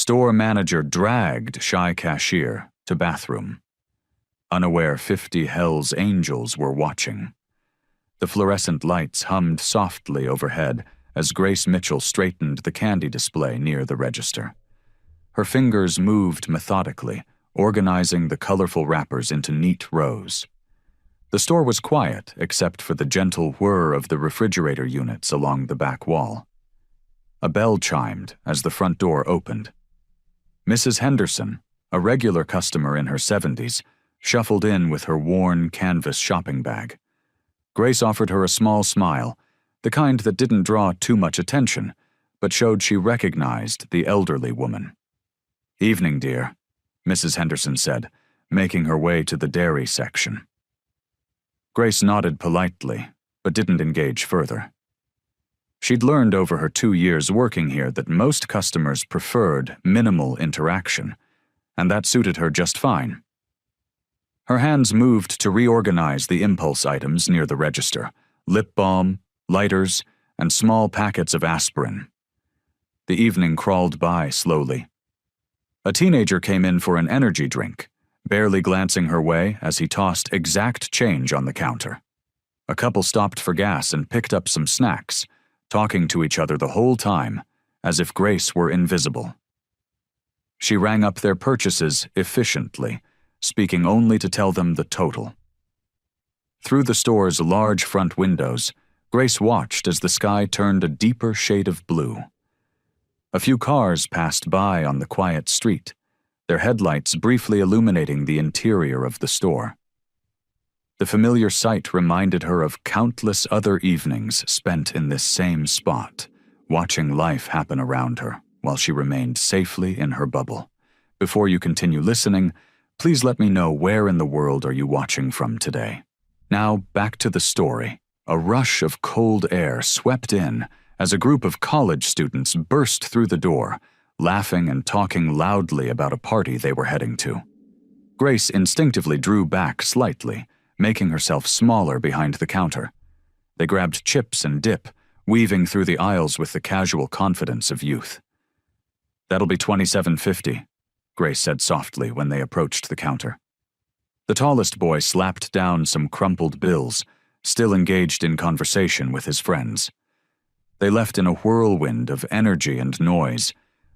Store manager dragged shy cashier to bathroom. Unaware 50 Hell's Angels were watching. The fluorescent lights hummed softly overhead as Grace Mitchell straightened the candy display near the register. Her fingers moved methodically, organizing the colorful wrappers into neat rows. The store was quiet except for the gentle whir of the refrigerator units along the back wall. A bell chimed as the front door opened. Mrs. Henderson, a regular customer in her 70s, shuffled in with her worn canvas shopping bag. Grace offered her a small smile, the kind that didn't draw too much attention, but showed she recognized the elderly woman. "Evening, dear," Mrs. Henderson said, making her way to the dairy section. Grace nodded politely, but didn't engage further. She'd learned over her 2 years working here that most customers preferred minimal interaction, and that suited her just fine. Her hands moved to reorganize the impulse items near the register: lip balm, lighters, and small packets of aspirin. The evening crawled by slowly. A teenager came in for an energy drink, barely glancing her way as he tossed exact change on the counter. A couple stopped for gas and picked up some snacks, talking to each other the whole time, as if Grace were invisible. She rang up their purchases efficiently, speaking only to tell them the total. Through the store's large front windows, Grace watched as the sky turned a deeper shade of blue. A few cars passed by on the quiet street, their headlights briefly illuminating the interior of the store. The familiar sight reminded her of countless other evenings spent in this same spot, watching life happen around her while she remained safely in her bubble. Before you continue listening, please let me know where in the world are you watching from today. Now back to the story. A rush of cold air swept in as a group of college students burst through the door, laughing and talking loudly about a party they were heading to. Grace instinctively drew back slightly, making herself smaller behind the counter. They grabbed chips and dip, weaving through the aisles with the casual confidence of youth. "That'll be $27.50, Grace said softly when they approached the counter. The tallest boy slapped down some crumpled bills, still engaged in conversation with his friends. They left in a whirlwind of energy and noise,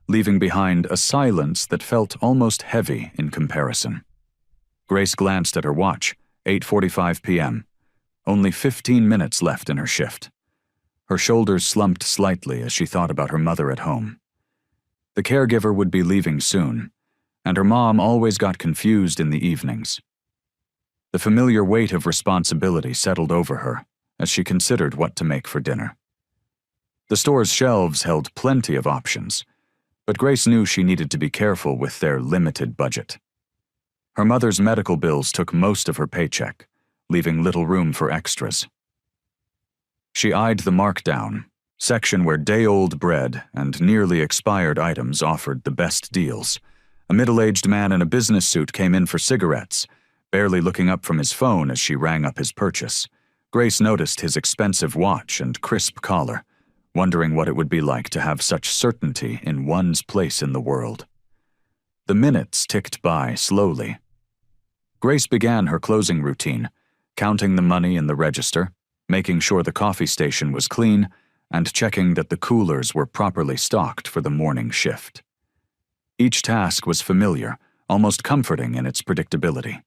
leaving behind a silence that felt almost heavy in comparison. Grace glanced at her watch. 8:45 p.m. Only 15 minutes left in her shift. Her shoulders slumped slightly as she thought about her mother at home. The caregiver would be leaving soon, and her mom always got confused in the evenings. The familiar weight of responsibility settled over her as she considered what to make for dinner. The store's shelves held plenty of options, but Grace knew she needed to be careful with their limited budget. Her mother's medical bills took most of her paycheck, leaving little room for extras. She eyed the markdown section where day-old bread and nearly expired items offered the best deals. A middle-aged man in a business suit came in for cigarettes, barely looking up from his phone as she rang up his purchase. Grace noticed his expensive watch and crisp collar, wondering what it would be like to have such certainty in one's place in the world. The minutes ticked by slowly. Grace began her closing routine, counting the money in the register, making sure the coffee station was clean, and checking that the coolers were properly stocked for the morning shift. Each task was familiar, almost comforting in its predictability.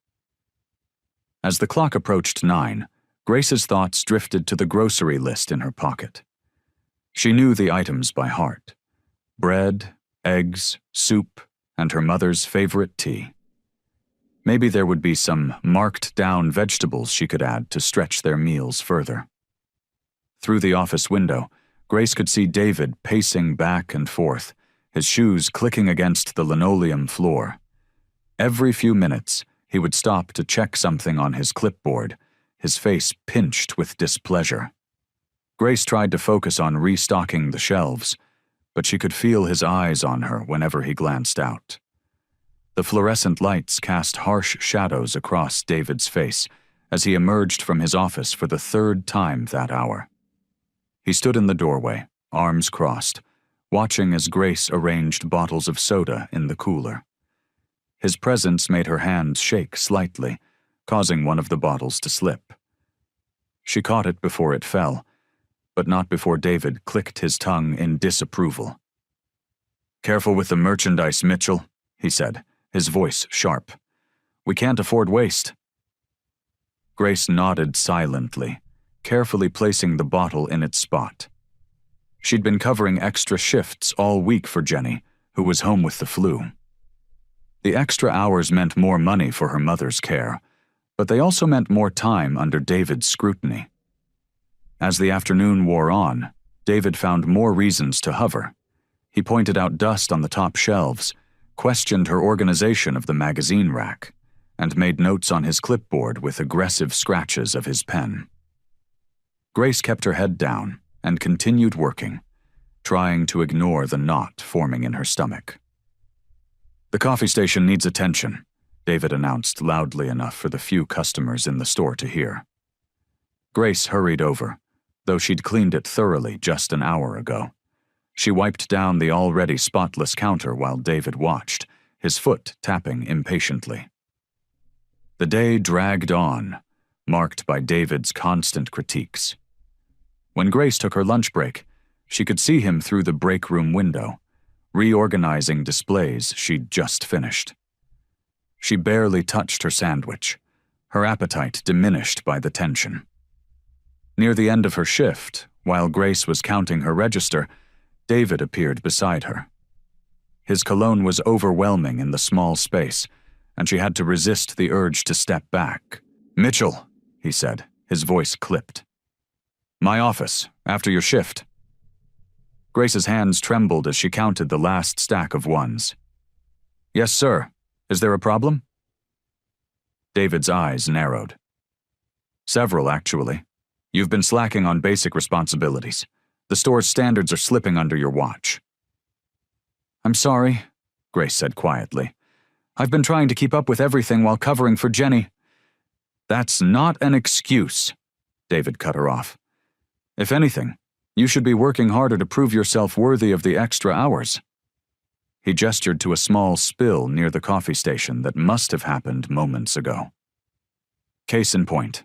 As the clock approached 9, Grace's thoughts drifted to the grocery list in her pocket. She knew the items by heart: bread, eggs, soup, and her mother's favorite tea. Maybe there would be some marked-down vegetables she could add to stretch their meals further. Through the office window, Grace could see David pacing back and forth, his shoes clicking against the linoleum floor. Every few minutes, he would stop to check something on his clipboard, his face pinched with displeasure. Grace tried to focus on restocking the shelves, but she could feel his eyes on her whenever he glanced out. The fluorescent lights cast harsh shadows across David's face as he emerged from his office for the 3rd time that hour. He stood in the doorway, arms crossed, watching as Grace arranged bottles of soda in the cooler. His presence made her hands shake slightly, causing one of the bottles to slip. She caught it before it fell, but not before David clicked his tongue in disapproval. "Careful with the merchandise, Mitchell," he said, his voice sharp. "We can't afford waste." Grace nodded silently, carefully placing the bottle in its spot. She'd been covering extra shifts all week for Jenny, who was home with the flu. The extra hours meant more money for her mother's care, but they also meant more time under David's scrutiny. As the afternoon wore on, David found more reasons to hover. He pointed out dust on the top shelves, questioned her organization of the magazine rack, and made notes on his clipboard with aggressive scratches of his pen. Grace kept her head down and continued working, trying to ignore the knot forming in her stomach. "The coffee station needs attention," David announced loudly enough for the few customers in the store to hear. Grace hurried over, though she'd cleaned it thoroughly just an hour ago. She wiped down the already spotless counter while David watched, his foot tapping impatiently. The day dragged on, marked by David's constant critiques. When Grace took her lunch break, she could see him through the break room window, reorganizing displays she'd just finished. She barely touched her sandwich, her appetite diminished by the tension. Near the end of her shift, while Grace was counting her register, David appeared beside her. His cologne was overwhelming in the small space, and she had to resist the urge to step back. "Mitchell," he said, his voice clipped. "My office, after your shift." Grace's hands trembled as she counted the last stack of ones. "Yes, sir. Is there a problem?" David's eyes narrowed. "Several, actually. You've been slacking on basic responsibilities. The store's standards are slipping under your watch." "I'm sorry," Grace said quietly. "I've been trying to keep up with everything while covering for Jenny." "That's not an excuse," David cut her off. "If anything, you should be working harder to prove yourself worthy of the extra hours." He gestured to a small spill near the coffee station that must have happened moments ago. "Case in point.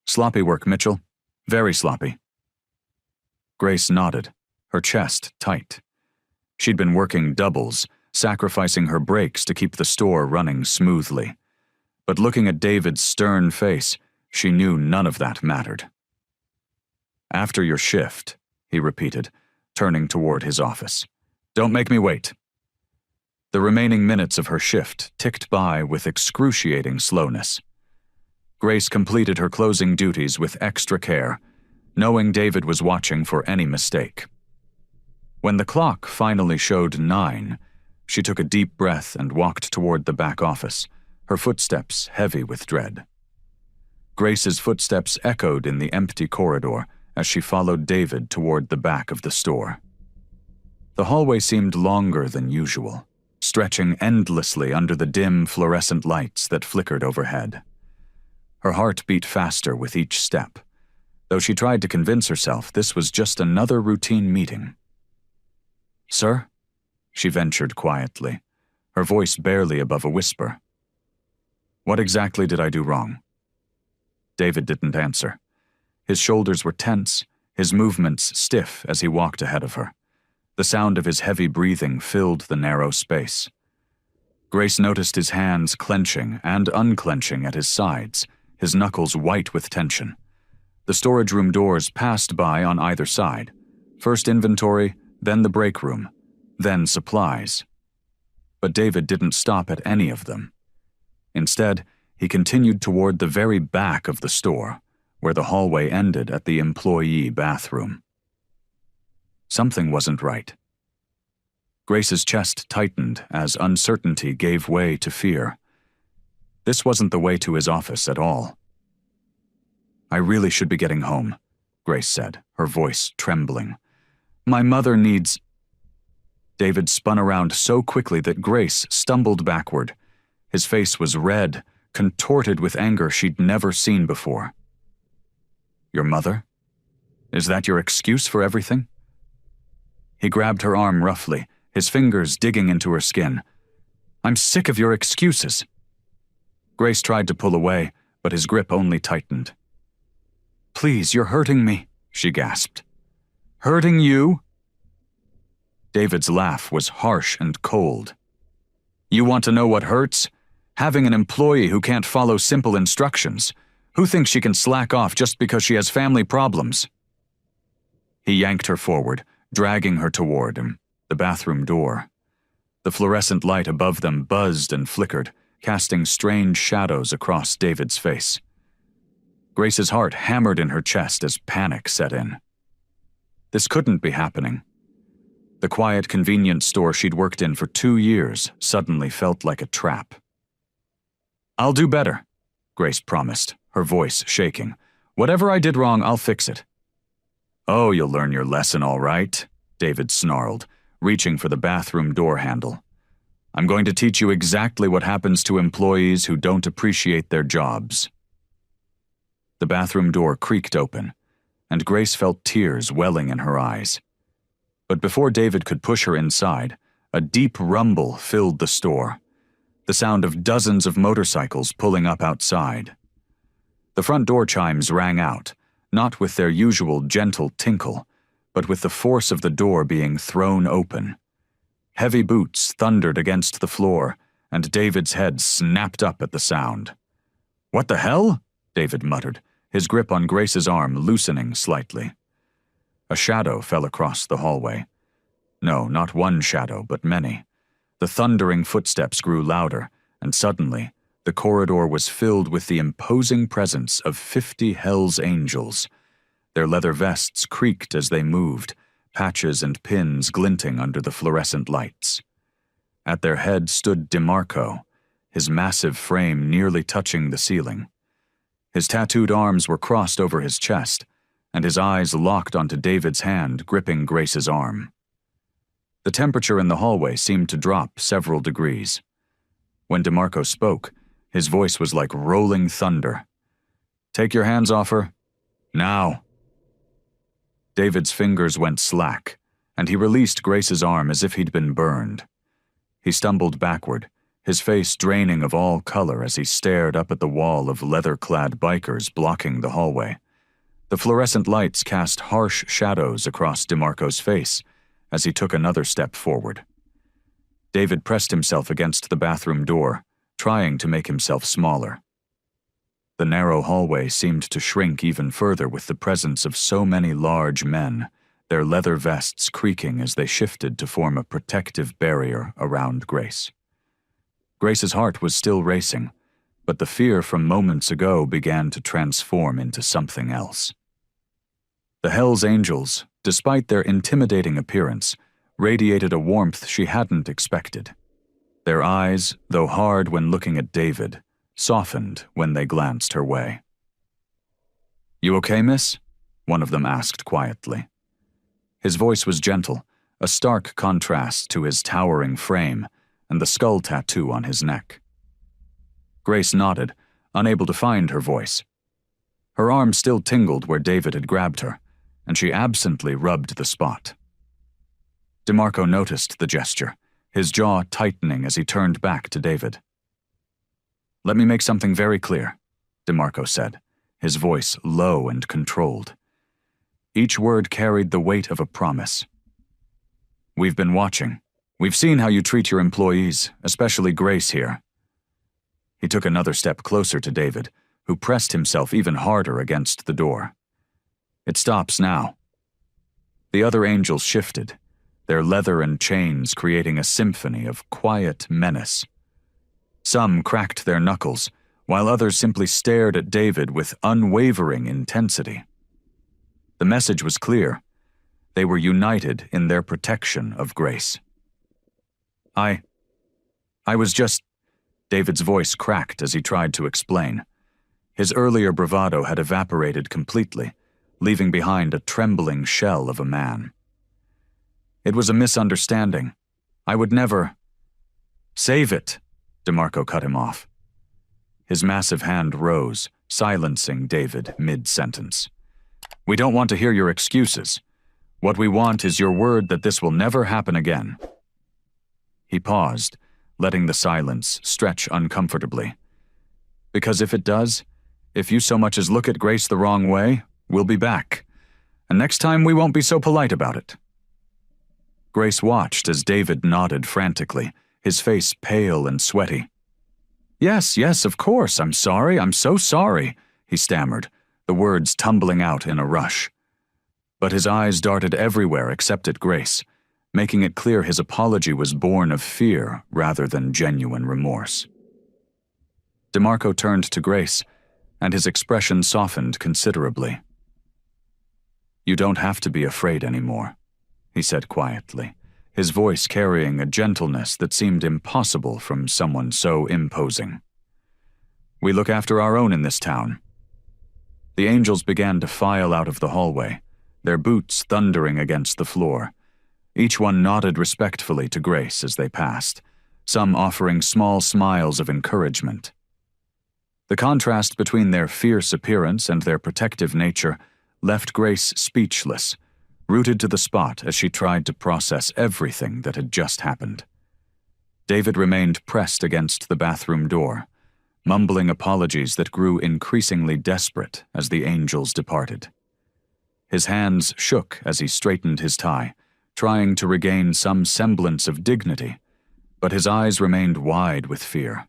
Sloppy work, Mitchell. Very sloppy." Grace nodded, her chest tight. She'd been working doubles, sacrificing her breaks to keep the store running smoothly. But looking at David's stern face, she knew none of that mattered. "After your shift," he repeated, turning toward his office. "Don't make me wait." The remaining minutes of her shift ticked by with excruciating slowness. Grace completed her closing duties with extra care, knowing David was watching for any mistake. When the clock finally showed 9, she took a deep breath and walked toward the back office, her footsteps heavy with dread. Grace's footsteps echoed in the empty corridor as she followed David toward the back of the store. The hallway seemed longer than usual, stretching endlessly under the dim fluorescent lights that flickered overhead. Her heart beat faster with each step, though she tried to convince herself this was just another routine meeting. "Sir?" she ventured quietly, her voice barely above a whisper. "What exactly did I do wrong?" David didn't answer. His shoulders were tense, his movements stiff as he walked ahead of her. The sound of his heavy breathing filled the narrow space. Grace noticed his hands clenching and unclenching at his sides, his knuckles white with tension. The storage room doors passed by on either side. First inventory, then the break room, then supplies. But David didn't stop at any of them. Instead, he continued toward the very back of the store, where the hallway ended at the employee bathroom. Something wasn't right. Grace's chest tightened as uncertainty gave way to fear. This wasn't the way to his office at all. "I really should be getting home," Grace said, her voice trembling. "My mother needs—" David spun around so quickly that Grace stumbled backward. His face was red, contorted with anger she'd never seen before. "Your mother? Is that your excuse for everything?" He grabbed her arm roughly, his fingers digging into her skin. "I'm sick of your excuses." Grace tried to pull away, but his grip only tightened. "Please, you're hurting me," she gasped. "Hurting you?" David's laugh was harsh and cold. "You want to know what hurts? Having an employee who can't follow simple instructions. Who thinks she can slack off just because she has family problems?" He yanked her forward, dragging her toward him, the bathroom door. The fluorescent light above them buzzed and flickered, casting strange shadows across David's face. Grace's heart hammered in her chest as panic set in. This couldn't be happening. The quiet convenience store she'd worked in for 2 years suddenly felt like a trap. "I'll do better," Grace promised, her voice shaking. "Whatever I did wrong, I'll fix it." "Oh, you'll learn your lesson all right," David snarled, reaching for the bathroom door handle. "I'm going to teach you exactly what happens to employees who don't appreciate their jobs." The bathroom door creaked open, and Grace felt tears welling in her eyes. But before David could push her inside, a deep rumble filled the store, the sound of dozens of motorcycles pulling up outside. The front door chimes rang out, not with their usual gentle tinkle, but with the force of the door being thrown open. Heavy boots thundered against the floor, and David's head snapped up at the sound. "What the hell?" David muttered, his grip on Grace's arm loosening slightly. A shadow fell across the hallway. No, not one shadow, but many. The thundering footsteps grew louder, and suddenly, the corridor was filled with the imposing presence of 50 Hell's Angels. Their leather vests creaked as they moved, patches and pins glinting under the fluorescent lights. At their head stood DeMarco, his massive frame nearly touching the ceiling. His tattooed arms were crossed over his chest, and his eyes locked onto David's hand gripping Grace's arm. The temperature in the hallway seemed to drop several degrees. When DeMarco spoke, his voice was like rolling thunder. "Take your hands off her. Now." David's fingers went slack, and he released Grace's arm as if he'd been burned. He stumbled backward, his face draining of all color as he stared up at the wall of leather-clad bikers blocking the hallway. The fluorescent lights cast harsh shadows across DeMarco's face as he took another step forward. David pressed himself against the bathroom door, trying to make himself smaller. The narrow hallway seemed to shrink even further with the presence of so many large men, their leather vests creaking as they shifted to form a protective barrier around Grace. Grace's heart was still racing, but the fear from moments ago began to transform into something else. The Hell's Angels, despite their intimidating appearance, radiated a warmth she hadn't expected. Their eyes, though hard when looking at David, softened when they glanced her way. "You okay, miss?" one of them asked quietly. His voice was gentle, a stark contrast to his towering frame and the skull tattoo on his neck. Grace nodded, unable to find her voice. Her arm still tingled where David had grabbed her, and she absently rubbed the spot. DeMarco noticed the gesture, his jaw tightening as he turned back to David. "Let me make something very clear," DeMarco said, his voice low and controlled. Each word carried the weight of a promise. "We've been watching. We've seen how you treat your employees, especially Grace here." He took another step closer to David, who pressed himself even harder against the door. "It stops now." The other angels shifted, their leather and chains creating a symphony of quiet menace. Some cracked their knuckles, while others simply stared at David with unwavering intensity. The message was clear. They were united in their protection of Grace. I was just..." David's voice cracked as he tried to explain. His earlier bravado had evaporated completely, leaving behind a trembling shell of a man. "It was a misunderstanding. I would never..." "Save it," DeMarco cut him off. His massive hand rose, silencing David mid-sentence. "We don't want to hear your excuses. What we want is your word that this will never happen again." He paused, letting the silence stretch uncomfortably. "Because if it does, if you so much as look at Grace the wrong way, we'll be back. And next time we won't be so polite about it." Grace watched as David nodded frantically, his face pale and sweaty. Yes, of course, I'm sorry, I'm so sorry," he stammered, the words tumbling out in a rush. But his eyes darted everywhere except at Grace, making it clear his apology was born of fear rather than genuine remorse. DeMarco turned to Grace, and his expression softened considerably. "You don't have to be afraid anymore," he said quietly, his voice carrying a gentleness that seemed impossible from someone so imposing. "We look after our own in this town." The angels began to file out of the hallway, their boots thundering against the floor. Each one nodded respectfully to Grace as they passed, some offering small smiles of encouragement. The contrast between their fierce appearance and their protective nature left Grace speechless, rooted to the spot as she tried to process everything that had just happened. David remained pressed against the bathroom door, mumbling apologies that grew increasingly desperate as the angels departed. His hands shook as he straightened his tie, trying to regain some semblance of dignity, but his eyes remained wide with fear.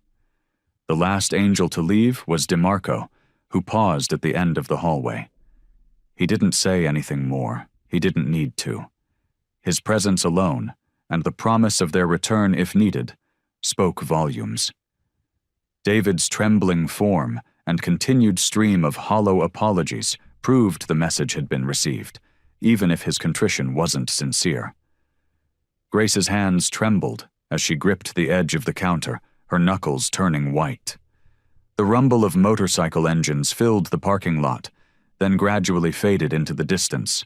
The last angel to leave was DeMarco, who paused at the end of the hallway. He didn't say anything more. He didn't need to. His presence alone, and the promise of their return if needed, spoke volumes. David's trembling form and continued stream of hollow apologies proved the message had been received, even if his contrition wasn't sincere. Grace's hands trembled as she gripped the edge of the counter, her knuckles turning white. The rumble of motorcycle engines filled the parking lot, then gradually faded into the distance.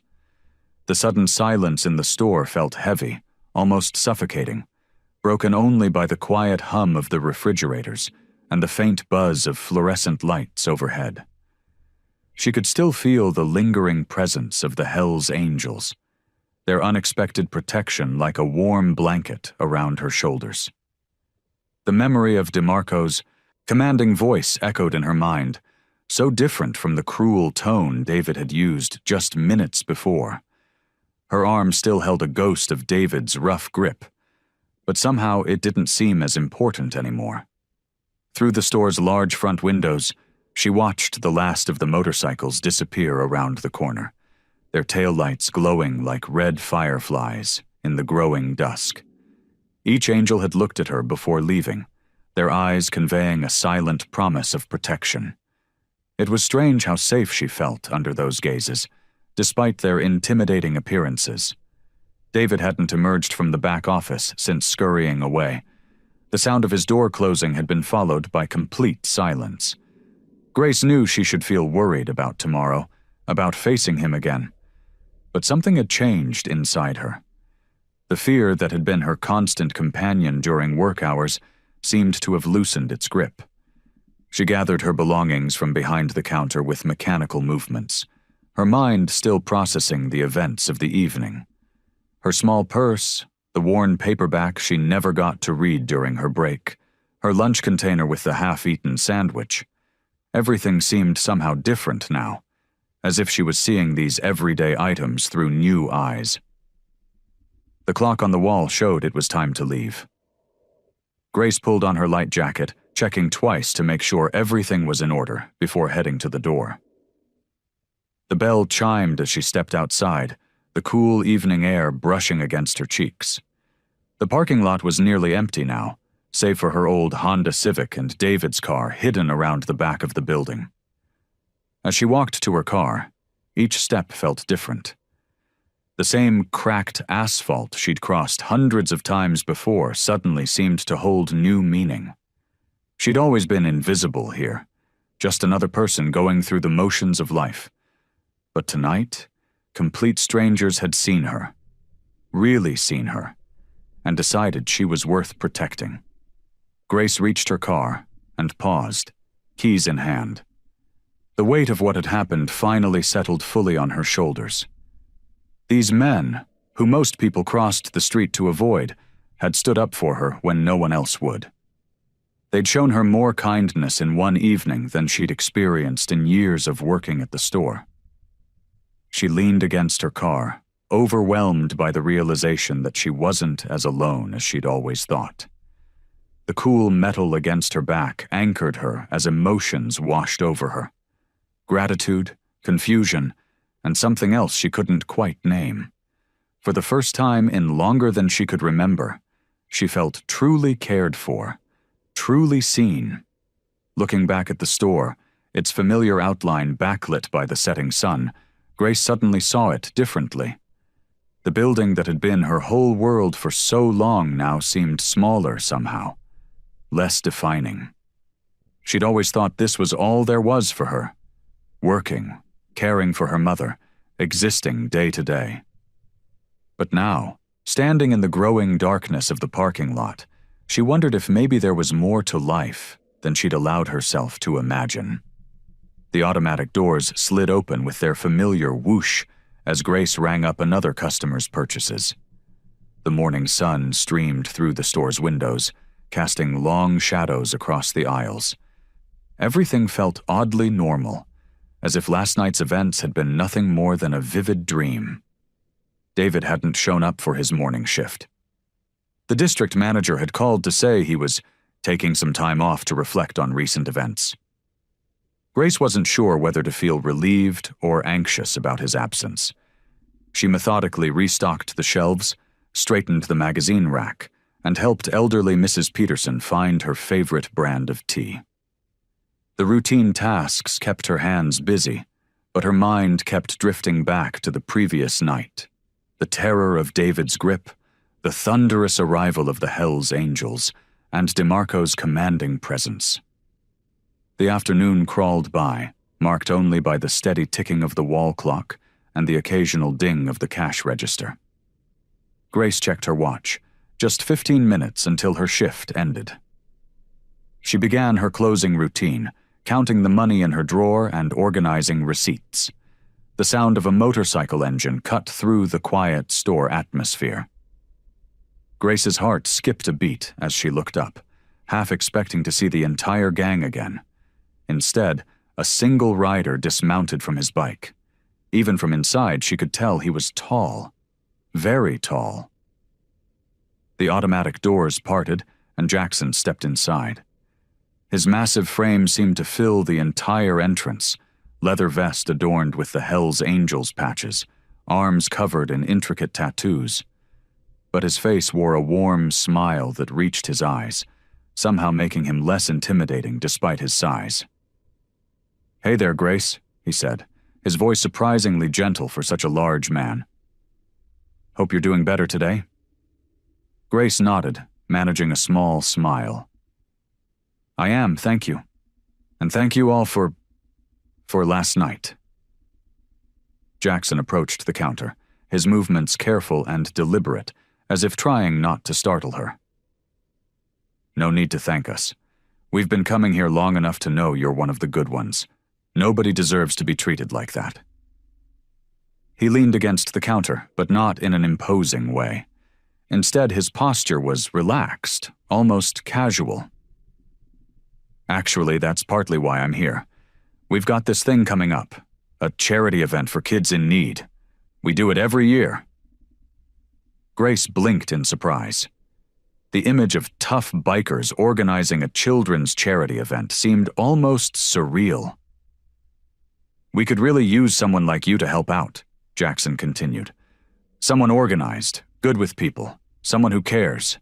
The sudden silence in the store felt heavy, almost suffocating, broken only by the quiet hum of the refrigerators and the faint buzz of fluorescent lights overhead. She could still feel the lingering presence of the Hell's Angels, their unexpected protection like a warm blanket around her shoulders. The memory of DeMarco's commanding voice echoed in her mind, so different from the cruel tone David had used just minutes before. Her arm still held a ghost of David's rough grip, but somehow it didn't seem as important anymore. Through the store's large front windows, she watched the last of the motorcycles disappear around the corner, their taillights glowing like red fireflies in the growing dusk. Each angel had looked at her before leaving, their eyes conveying a silent promise of protection. It was strange how safe she felt under those gazes, despite their intimidating appearances. David hadn't emerged from the back office since scurrying away. The sound of his door closing had been followed by complete silence. Grace knew she should feel worried about tomorrow, about facing him again. But something had changed inside her. The fear that had been her constant companion during work hours seemed to have loosened its grip. She gathered her belongings from behind the counter with mechanical movements, her mind still processing the events of the evening. Her small purse, the worn paperback she never got to read during her break, her lunch container with the half-eaten sandwich. Everything seemed somehow different now, as if she was seeing these everyday items through new eyes. The clock on the wall showed it was time to leave. Grace pulled on her light jacket, checking twice to make sure everything was in order before heading to the door. The bell chimed as she stepped outside, the cool evening air brushing against her cheeks. The parking lot was nearly empty now, save for her old Honda Civic and David's car hidden around the back of the building. As she walked to her car, each step felt different. The same cracked asphalt she'd crossed hundreds of times before suddenly seemed to hold new meaning. She'd always been invisible here, just another person going through the motions of life. But tonight, complete strangers had seen her, really seen her, and decided she was worth protecting. Grace reached her car and paused, keys in hand. The weight of what had happened finally settled fully on her shoulders. These men, who most people crossed the street to avoid, had stood up for her when no one else would. They'd shown her more kindness in one evening than she'd experienced in years of working at the store. She leaned against her car, overwhelmed by the realization that she wasn't as alone as she'd always thought. The cool metal against her back anchored her as emotions washed over her. Gratitude, confusion, and something else she couldn't quite name. For the first time in longer than she could remember, she felt truly cared for, truly seen. Looking back at the store, its familiar outline backlit by the setting sun, Grace suddenly saw it differently. The building that had been her whole world for so long now seemed smaller somehow, less defining. She'd always thought this was all there was for her, working, caring for her mother, existing day to day. But now, standing in the growing darkness of the parking lot, she wondered if maybe there was more to life than she'd allowed herself to imagine. The automatic doors slid open with their familiar whoosh as Grace rang up another customer's purchases. The morning sun streamed through the store's windows, casting long shadows across the aisles. Everything felt oddly normal, as if last night's events had been nothing more than a vivid dream. David hadn't shown up for his morning shift. The district manager had called to say he was taking some time off to reflect on recent events. Grace wasn't sure whether to feel relieved or anxious about his absence. She methodically restocked the shelves, straightened the magazine rack, and helped elderly Mrs. Peterson find her favorite brand of tea. The routine tasks kept her hands busy, but her mind kept drifting back to the previous night. The terror of David's grip, the thunderous arrival of the Hells Angels, and DeMarco's commanding presence. The afternoon crawled by, marked only by the steady ticking of the wall clock and the occasional ding of the cash register. Grace checked her watch, just 15 minutes until her shift ended. She began her closing routine, counting the money in her drawer and organizing receipts. The sound of a motorcycle engine cut through the quiet store atmosphere. Grace's heart skipped a beat as she looked up, half expecting to see the entire gang again. Instead, a single rider dismounted from his bike. Even from inside, she could tell he was tall. Very tall. The automatic doors parted, and Jackson stepped inside. His massive frame seemed to fill the entire entrance, leather vest adorned with the Hells Angels patches, arms covered in intricate tattoos. But his face wore a warm smile that reached his eyes, somehow making him less intimidating despite his size. "Hey there, Grace," he said, his voice surprisingly gentle for such a large man. "Hope you're doing better today?" Grace nodded, managing a small smile. "I am, thank you. And thank you all for last night." Jackson approached the counter, his movements careful and deliberate, as if trying not to startle her. "No need to thank us. We've been coming here long enough to know you're one of the good ones. Nobody deserves to be treated like that." He leaned against the counter, but not in an imposing way. Instead, his posture was relaxed, almost casual. "Actually, that's partly why I'm here. We've got this thing coming up, a charity event for kids in need. We do it every year." Grace blinked in surprise. The image of tough bikers organizing a children's charity event seemed almost surreal. "We could really use someone like you to help out," Jackson continued. "Someone organized, good with people, someone who cares."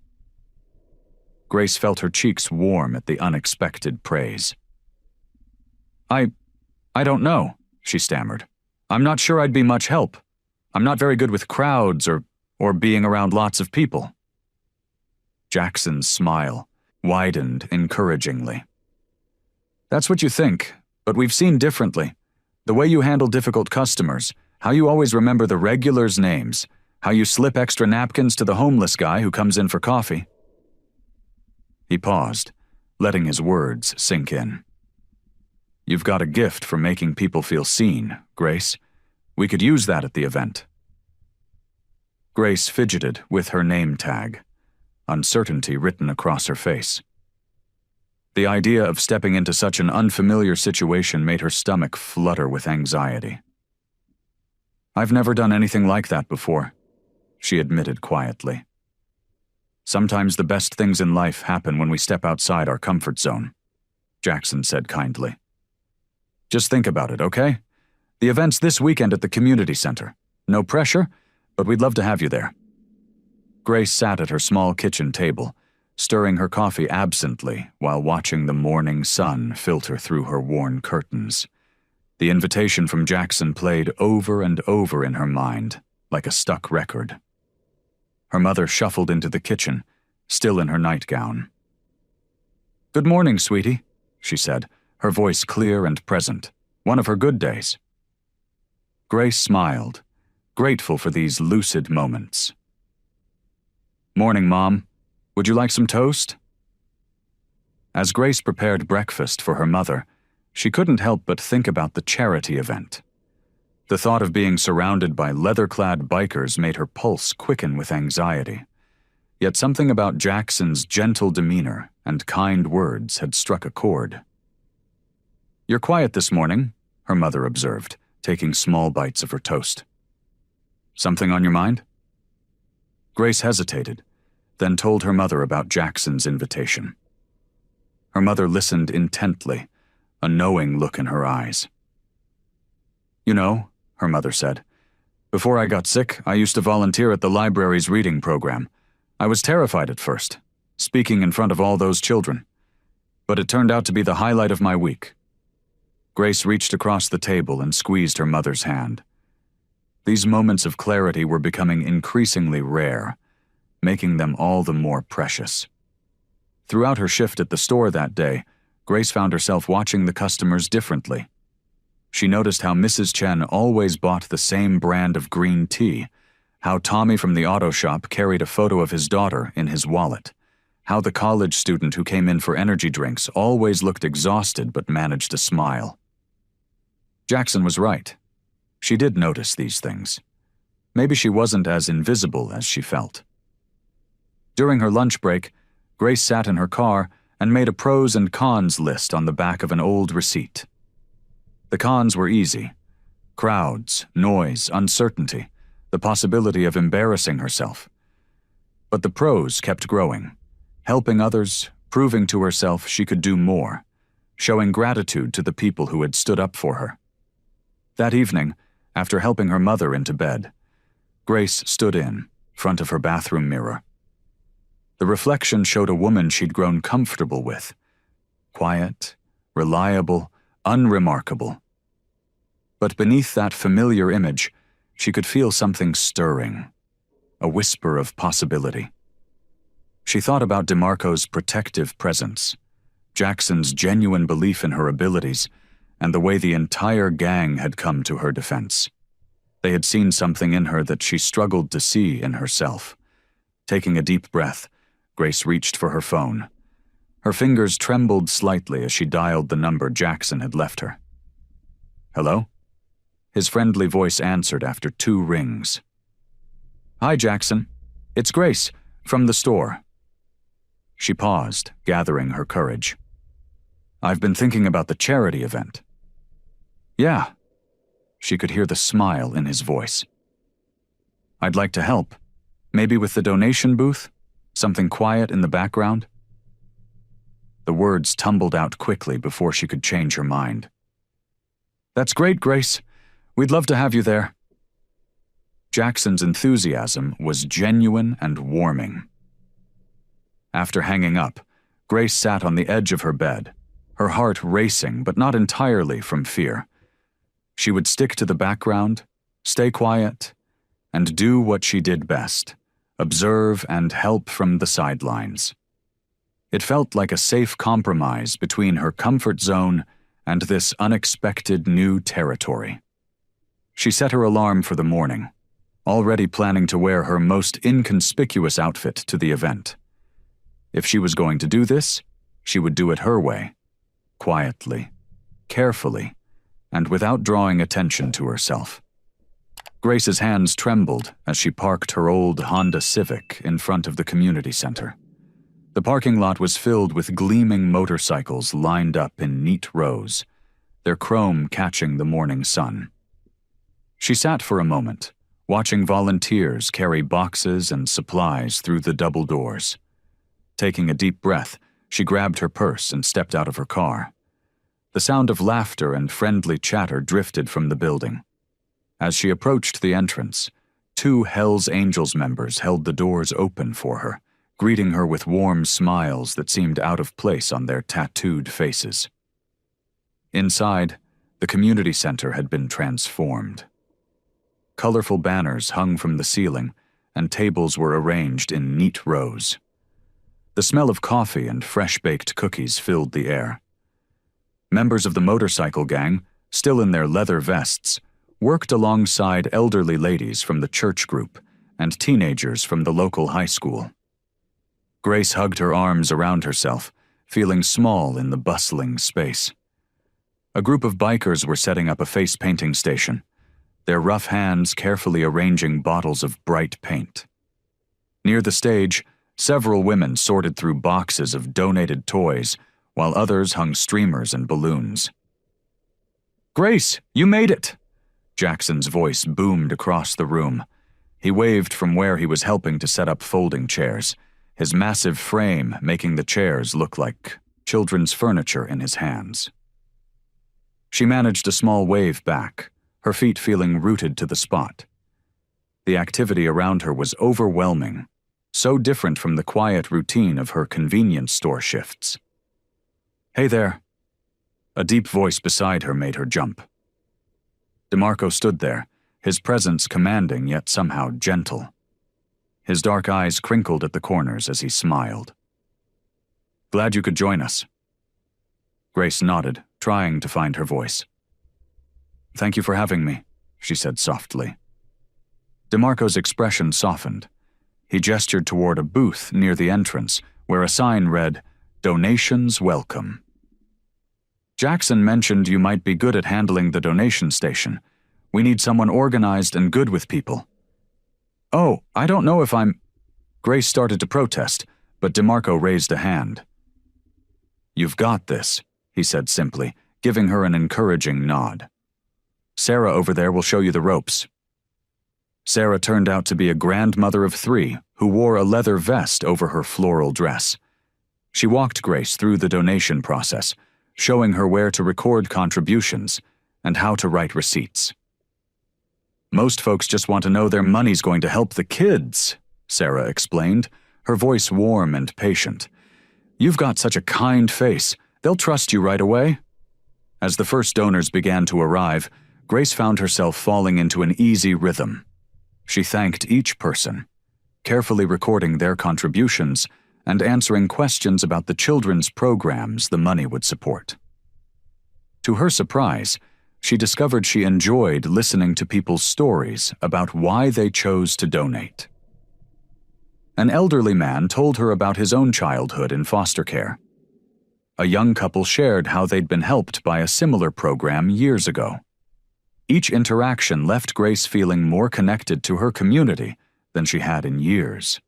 Grace felt her cheeks warm at the unexpected praise. I don't know," she stammered. "I'm not sure I'd be much help. I'm not very good with crowds or being around lots of people." Jackson's smile widened encouragingly. "That's what you think, but we've seen differently. The way you handle difficult customers, how you always remember the regulars' names, how you slip extra napkins to the homeless guy who comes in for coffee." He paused, letting his words sink in. "You've got a gift for making people feel seen, Grace. We could use that at the event." Grace fidgeted with her name tag, uncertainty written across her face. The idea of stepping into such an unfamiliar situation made her stomach flutter with anxiety. "I've never done anything like that before," she admitted quietly. "Sometimes the best things in life happen when we step outside our comfort zone," Jackson said kindly. "Just think about it, okay? The event's this weekend at the community center. No pressure, but we'd love to have you there." Grace sat at her small kitchen table, stirring her coffee absently while watching the morning sun filter through her worn curtains. The invitation from Jackson played over and over in her mind, like a stuck record. Her mother shuffled into the kitchen, still in her nightgown. "Good morning, sweetie," she said, her voice clear and present. "One of her good days." Grace smiled, grateful for these lucid moments. "Morning, Mom. Would you like some toast?" As Grace prepared breakfast for her mother, she couldn't help but think about the charity event. The thought of being surrounded by leather-clad bikers made her pulse quicken with anxiety. Yet something about Jackson's gentle demeanor and kind words had struck a chord. "You're quiet this morning," her mother observed, taking small bites of her toast. "Something on your mind?" Grace hesitated, then told her mother about Jackson's invitation. Her mother listened intently, a knowing look in her eyes. "You know," her mother said, "before I got sick, I used to volunteer at the library's reading program. I was terrified at first, speaking in front of all those children. But it turned out to be the highlight of my week." Grace reached across the table and squeezed her mother's hand. These moments of clarity were becoming increasingly rare, making them all the more precious. Throughout her shift at the store that day, Grace found herself watching the customers differently. She noticed how Mrs. Chen always bought the same brand of green tea, how Tommy from the auto shop carried a photo of his daughter in his wallet, how the college student who came in for energy drinks always looked exhausted but managed to smile. Jackson was right. She did notice these things. Maybe she wasn't as invisible as she felt. During her lunch break, Grace sat in her car and made a pros and cons list on the back of an old receipt. The cons were easy: crowds, noise, uncertainty, the possibility of embarrassing herself. But the pros kept growing, helping others, proving to herself she could do more, showing gratitude to the people who had stood up for her. That evening, after helping her mother into bed, Grace stood in front of her bathroom mirror. The reflection showed a woman she'd grown comfortable with, quiet, reliable, unremarkable. But beneath that familiar image, she could feel something stirring, a whisper of possibility. She thought about DeMarco's protective presence, Jackson's genuine belief in her abilities, and the way the entire gang had come to her defense. They had seen something in her that she struggled to see in herself. Taking a deep breath, Grace reached for her phone. Her fingers trembled slightly as she dialed the number Jackson had left her. "Hello?" His friendly voice answered after 2 rings. "Hi, Jackson. It's Grace, from the store." She paused, gathering her courage. "I've been thinking about the charity event." "Yeah." She could hear the smile in his voice. "I'd like to help. Maybe with the donation booth? Something quiet in the background?" The words tumbled out quickly before she could change her mind. "That's great, Grace. We'd love to have you there." Jackson's enthusiasm was genuine and warming. After hanging up, Grace sat on the edge of her bed, her heart racing but not entirely from fear. She would stick to the background, stay quiet, and do what she did best: observe and help from the sidelines. It felt like a safe compromise between her comfort zone and this unexpected new territory. She set her alarm for the morning, already planning to wear her most inconspicuous outfit to the event. If she was going to do this, she would do it her way, quietly, carefully, and without drawing attention to herself. Grace's hands trembled as she parked her old Honda Civic in front of the community center. The parking lot was filled with gleaming motorcycles lined up in neat rows, their chrome catching the morning sun. She sat for a moment, watching volunteers carry boxes and supplies through the double doors. Taking a deep breath, she grabbed her purse and stepped out of her car. The sound of laughter and friendly chatter drifted from the building. As she approached the entrance, 2 Hell's Angels members held the doors open for her, greeting her with warm smiles that seemed out of place on their tattooed faces. Inside, the community center had been transformed. Colorful banners hung from the ceiling, and tables were arranged in neat rows. The smell of coffee and fresh-baked cookies filled the air. Members of the motorcycle gang, still in their leather vests, worked alongside elderly ladies from the church group and teenagers from the local high school. Grace hugged her arms around herself, feeling small in the bustling space. A group of bikers were setting up a face painting station, their rough hands carefully arranging bottles of bright paint. Near the stage, several women sorted through boxes of donated toys, while others hung streamers and balloons. "Grace, you made it!" Jackson's voice boomed across the room. He waved from where he was helping to set up folding chairs, his massive frame making the chairs look like children's furniture in his hands. She managed a small wave back, her feet feeling rooted to the spot. The activity around her was overwhelming, so different from the quiet routine of her convenience store shifts. "Hey there." A deep voice beside her made her jump. DeMarco stood there, his presence commanding yet somehow gentle. His dark eyes crinkled at the corners as he smiled. "Glad you could join us." Grace nodded, trying to find her voice. "Thank you for having me," she said softly. DeMarco's expression softened. He gestured toward a booth near the entrance where a sign read, "Donations Welcome." "Jackson mentioned you might be good at handling the donation station. We need someone organized and good with people." "Oh, I don't know if I'm—" Grace started to protest, but DeMarco raised a hand. "You've got this," he said simply, giving her an encouraging nod. "Sarah over there will show you the ropes." Sarah turned out to be a grandmother of 3 who wore a leather vest over her floral dress. She walked Grace through the donation process, showing her where to record contributions and how to write receipts. "Most folks just want to know their money's going to help the kids," Sarah explained, her voice warm and patient. "You've got such a kind face, they'll trust you right away." As the first donors began to arrive, Grace found herself falling into an easy rhythm. She thanked each person, carefully recording their contributions and answering questions about the children's programs the money would support. To her surprise, she discovered she enjoyed listening to people's stories about why they chose to donate. An elderly man told her about his own childhood in foster care. A young couple shared how they'd been helped by a similar program years ago. Each interaction left Grace feeling more connected to her community than she had in years.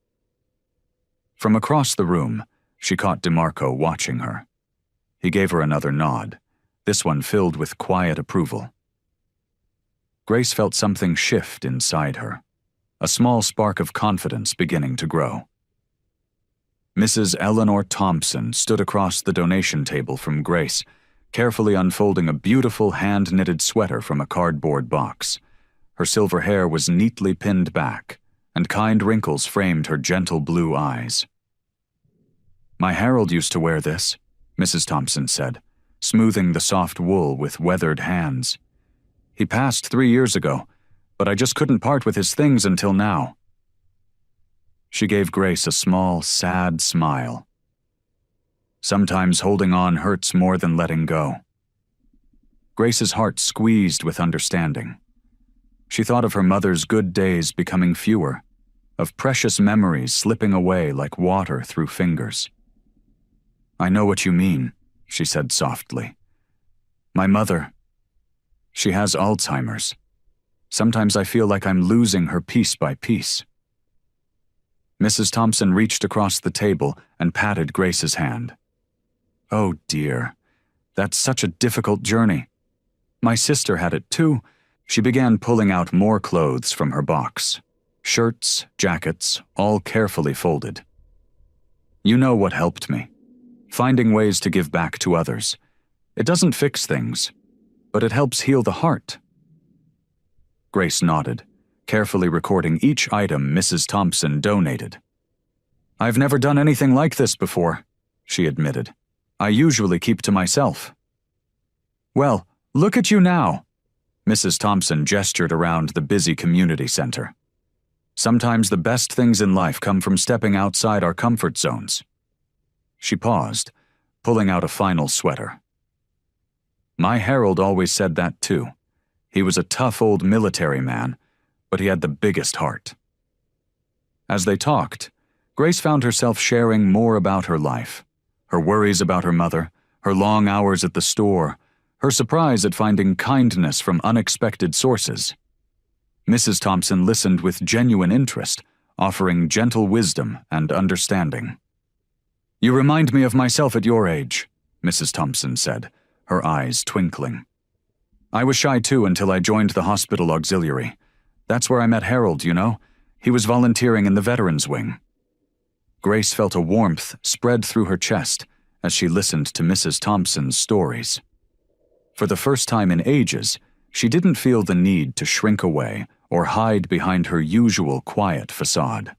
From across the room, she caught DeMarco watching her. He gave her another nod, this one filled with quiet approval. Grace felt something shift inside her, a small spark of confidence beginning to grow. Mrs. Eleanor Thompson stood across the donation table from Grace, carefully unfolding a beautiful hand-knitted sweater from a cardboard box. Her silver hair was neatly pinned back, and kind wrinkles framed her gentle blue eyes. "My Harold used to wear this," Mrs. Thompson said, smoothing the soft wool with weathered hands. "He passed 3 years ago, but I just couldn't part with his things until now." She gave Grace a small, sad smile. Sometimes holding on hurts more than letting go. Grace's heart squeezed with understanding. She thought of her mother's good days becoming fewer, of precious memories slipping away like water through fingers. "I know what you mean," she said softly. "My mother, she has Alzheimer's." Sometimes I feel like I'm losing her piece by piece." Mrs. Thompson reached across the table and patted Grace's hand. "Oh dear, that's such a difficult journey. My sister had it too." She began pulling out more clothes from her box. Shirts, jackets, all carefully folded. "You know what helped me. Finding ways to give back to others. It doesn't fix things, but it helps heal the heart." Grace nodded, carefully recording each item Mrs. Thompson donated. "I've never done anything like this before," she admitted. "I usually keep to myself." "Well, look at you now." Mrs. Thompson gestured around the busy community center. "Sometimes the best things in life come from stepping outside our comfort zones." She paused, pulling out a final sweater. "My Harold always said that too. He was a tough old military man, but he had the biggest heart." As they talked, Grace found herself sharing more about her life, her worries about her mother, her long hours at the store, her surprise at finding kindness from unexpected sources. Mrs. Thompson listened with genuine interest, offering gentle wisdom and understanding. "You remind me of myself at your age," Mrs. Thompson said, her eyes twinkling. "I was shy too until I joined the hospital auxiliary. That's where I met Harold, you know. He was volunteering in the Veterans Wing." Grace felt a warmth spread through her chest as she listened to Mrs. Thompson's stories. For the first time in ages, she didn't feel the need to shrink away or hide behind her usual quiet facade.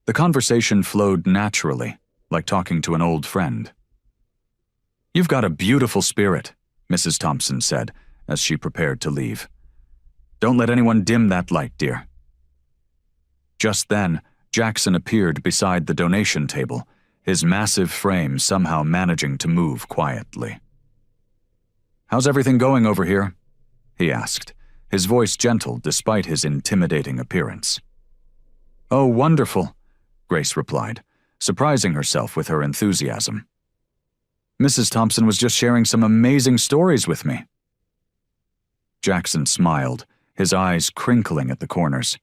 The conversation flowed naturally, like talking to an old friend. "You've got a beautiful spirit," Mrs. Thompson said as she prepared to leave. "Don't let anyone dim that light, dear." Just then, Jackson appeared beside the donation table, his massive frame somehow managing to move quietly. "How's everything going over here?" he asked, his voice gentle despite his intimidating appearance. "Oh, wonderful," Grace replied, surprising herself with her enthusiasm. "Mrs. Thompson was just sharing some amazing stories with me." Jackson smiled, his eyes crinkling at the corners.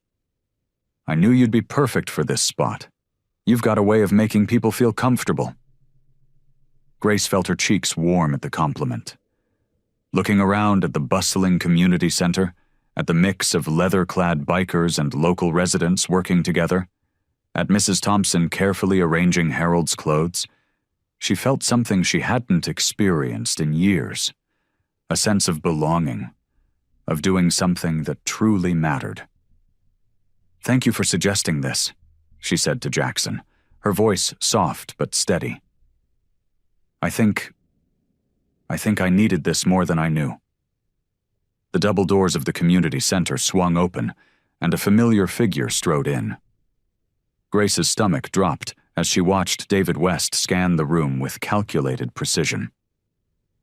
"I knew you'd be perfect for this spot. You've got a way of making people feel comfortable." Grace felt her cheeks warm at the compliment. Looking around at the bustling community center, at the mix of leather-clad bikers and local residents working together, at Mrs. Thompson carefully arranging Harold's clothes, she felt something she hadn't experienced in years, a sense of belonging, of doing something that truly mattered. "Thank you for suggesting this," she said to Jackson, her voice soft but steady. I think I needed this more than I knew." The double doors of the community center swung open, and a familiar figure strode in. Grace's stomach dropped as she watched David West scan the room with calculated precision.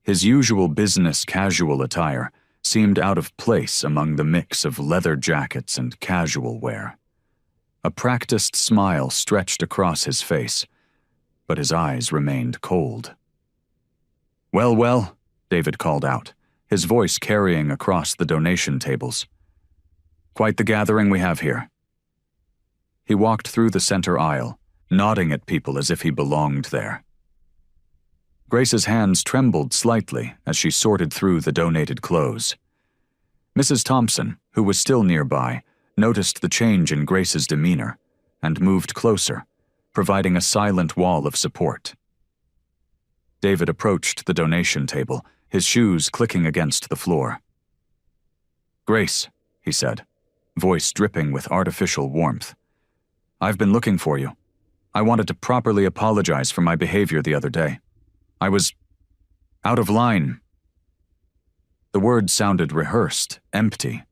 His usual business casual attire seemed out of place among the mix of leather jackets and casual wear. A practiced smile stretched across his face, but his eyes remained cold. "Well, well," David called out, his voice carrying across the donation tables. "Quite the gathering we have here." He walked through the center aisle, nodding at people as if he belonged there. Grace's hands trembled slightly as she sorted through the donated clothes. Mrs. Thompson, who was still nearby, noticed the change in Grace's demeanor and moved closer, providing a silent wall of support. David approached the donation table, his shoes clicking against the floor. "Grace," he said, voice dripping with artificial warmth. "I've been looking for you. I wanted to properly apologize for my behavior the other day. I was out of line." The words sounded rehearsed, empty.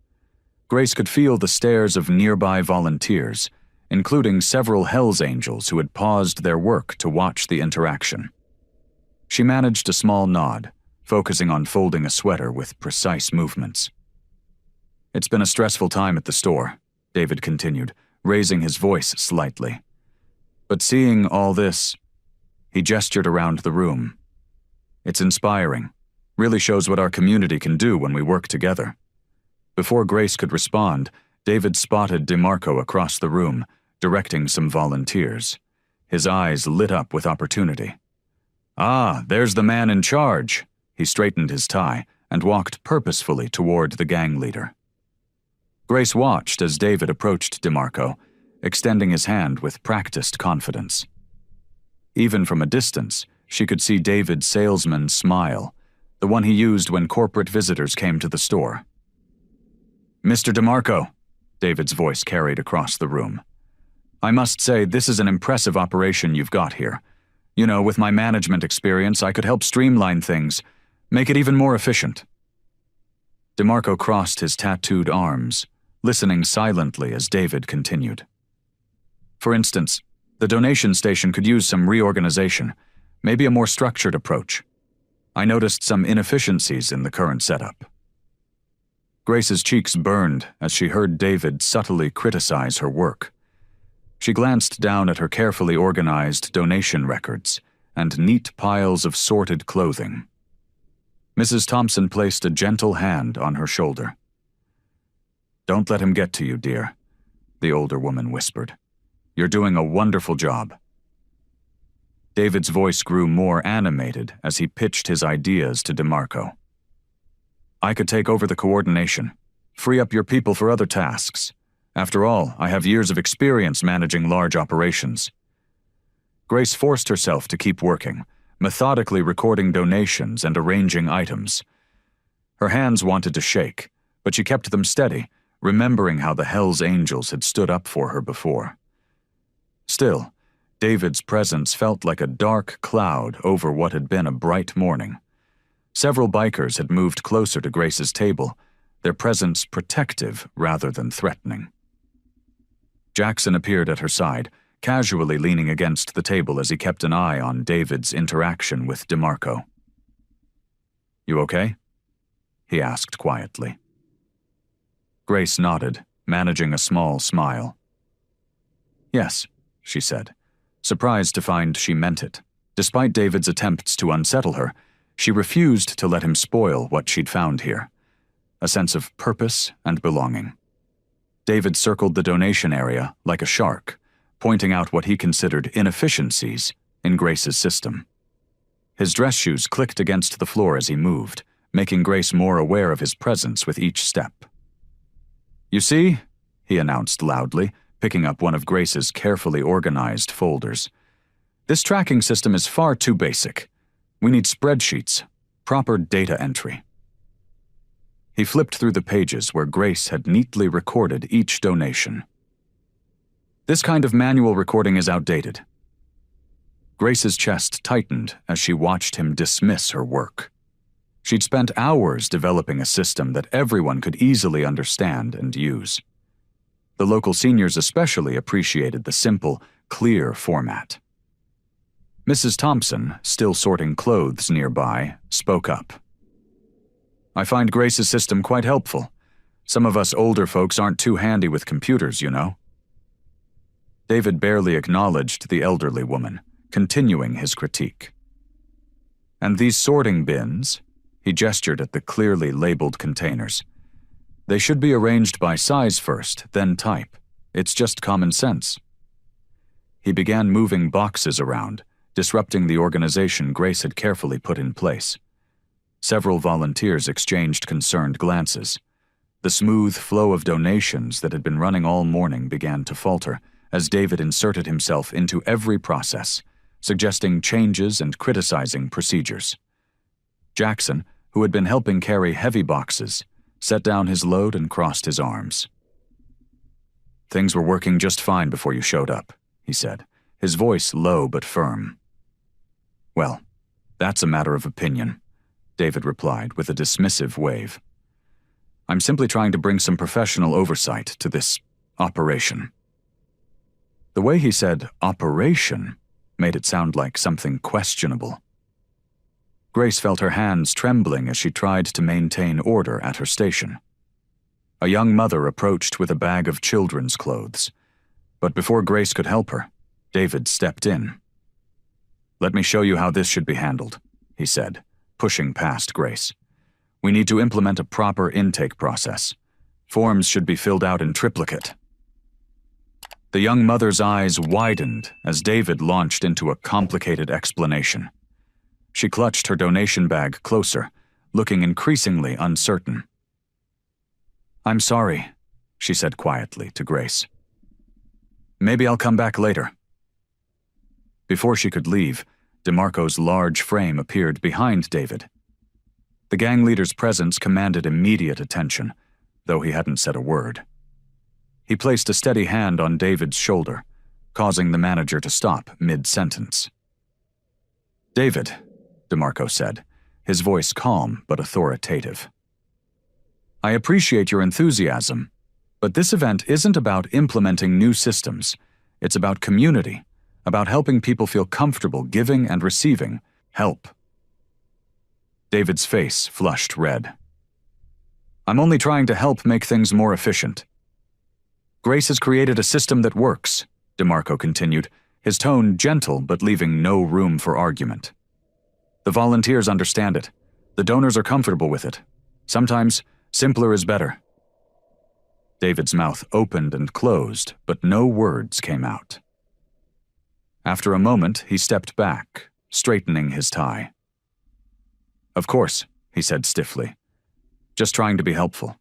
Grace could feel the stares of nearby volunteers, including several Hells Angels who had paused their work to watch the interaction. She managed a small nod, focusing on folding a sweater with precise movements. "It's been a stressful time at the store," David continued, raising his voice slightly. "But seeing all this," he gestured around the room. "It's inspiring. Really shows what our community can do when we work together. Before Grace could respond, David spotted DeMarco across the room, directing some volunteers. His eyes lit up with opportunity. "Ah, there's the man in charge." He straightened his tie and walked purposefully toward the gang leader. Grace watched as David approached DeMarco, extending his hand with practiced confidence. Even from a distance, she could see David's salesman's smile, the one he used when corporate visitors came to the store. "Mr. DeMarco," David's voice carried across the room. "I must say, this is an impressive operation you've got here. You know, with my management experience, I could help streamline things, make it even more efficient." DeMarco crossed his tattooed arms, listening silently as David continued. "For instance, the donation station could use some reorganization, maybe a more structured approach. I noticed some inefficiencies in the current setup." Grace's cheeks burned as she heard David subtly criticize her work. She glanced down at her carefully organized donation records and neat piles of sorted clothing. Mrs. Thompson placed a gentle hand on her shoulder. "Don't let him get to you, dear," the older woman whispered. "You're doing a wonderful job." David's voice grew more animated as he pitched his ideas to DeMarco. "I could take over the coordination, free up your people for other tasks. After all, I have years of experience managing large operations." Grace forced herself to keep working, methodically recording donations and arranging items. Her hands wanted to shake, but she kept them steady, remembering how the Hells Angels had stood up for her before. Still, David's presence felt like a dark cloud over what had been a bright morning. Several bikers had moved closer to Grace's table, their presence protective rather than threatening. Jackson appeared at her side, casually leaning against the table as he kept an eye on David's interaction with DeMarco. "You okay?" he asked quietly. Grace nodded, managing a small smile. "Yes," she said, surprised to find she meant it. Despite David's attempts to unsettle her, she refused to let him spoil what she'd found here, a sense of purpose and belonging. David circled the donation area like a shark, pointing out what he considered inefficiencies in Grace's system. His dress shoes clicked against the floor as he moved, making Grace more aware of his presence with each step. "You see," he announced loudly, picking up one of Grace's carefully organized folders. "This tracking system is far too basic. We need spreadsheets, proper data entry." He flipped through the pages where Grace had neatly recorded each donation. "This kind of manual recording is outdated." Grace's chest tightened as she watched him dismiss her work. She'd spent hours developing a system that everyone could easily understand and use. The local seniors especially appreciated the simple, clear format. Mrs. Thompson, still sorting clothes nearby, spoke up. "I find Grace's system quite helpful. Some of us older folks aren't too handy with computers, you know." David barely acknowledged the elderly woman, continuing his critique. "And these sorting bins," he gestured at the clearly labeled containers. "They should be arranged by size first, then type. It's just common sense." He began moving boxes around, disrupting the organization Grace had carefully put in place. Several volunteers exchanged concerned glances. The smooth flow of donations that had been running all morning began to falter as David inserted himself into every process, suggesting changes and criticizing procedures. Jackson, who had been helping carry heavy boxes, set down his load and crossed his arms. "Things were working just fine before you showed up," he said, his voice low but firm. "Well, that's a matter of opinion," David replied with a dismissive wave. "I'm simply trying to bring some professional oversight to this operation." The way he said operation made it sound like something questionable. Grace felt her hands trembling as she tried to maintain order at her station. A young mother approached with a bag of children's clothes, but before Grace could help her, David stepped in. "Let me show you how this should be handled," he said, pushing past Grace. "We need to implement a proper intake process. Forms should be filled out in triplicate. The young mother's eyes widened as David launched into a complicated explanation. She clutched her donation bag closer, looking increasingly uncertain. "I'm sorry," she said quietly to Grace. "Maybe I'll come back later." Before she could leave, DeMarco's large frame appeared behind David. The gang leader's presence commanded immediate attention, though he hadn't said a word. He placed a steady hand on David's shoulder, causing the manager to stop mid-sentence. "David," DeMarco said, his voice calm but authoritative. "I appreciate your enthusiasm, but this event isn't about implementing new systems. It's about community, about helping people feel comfortable giving and receiving help." David's face flushed red. "I'm only trying to help make things more efficient." "Grace has created a system that works," DeMarco continued, his tone gentle but leaving no room for argument. "The volunteers understand it. The donors are comfortable with it. Sometimes, simpler is better." David's mouth opened and closed, but no words came out. After a moment, he stepped back, straightening his tie. "Of course," he said stiffly. "Just trying to be helpful."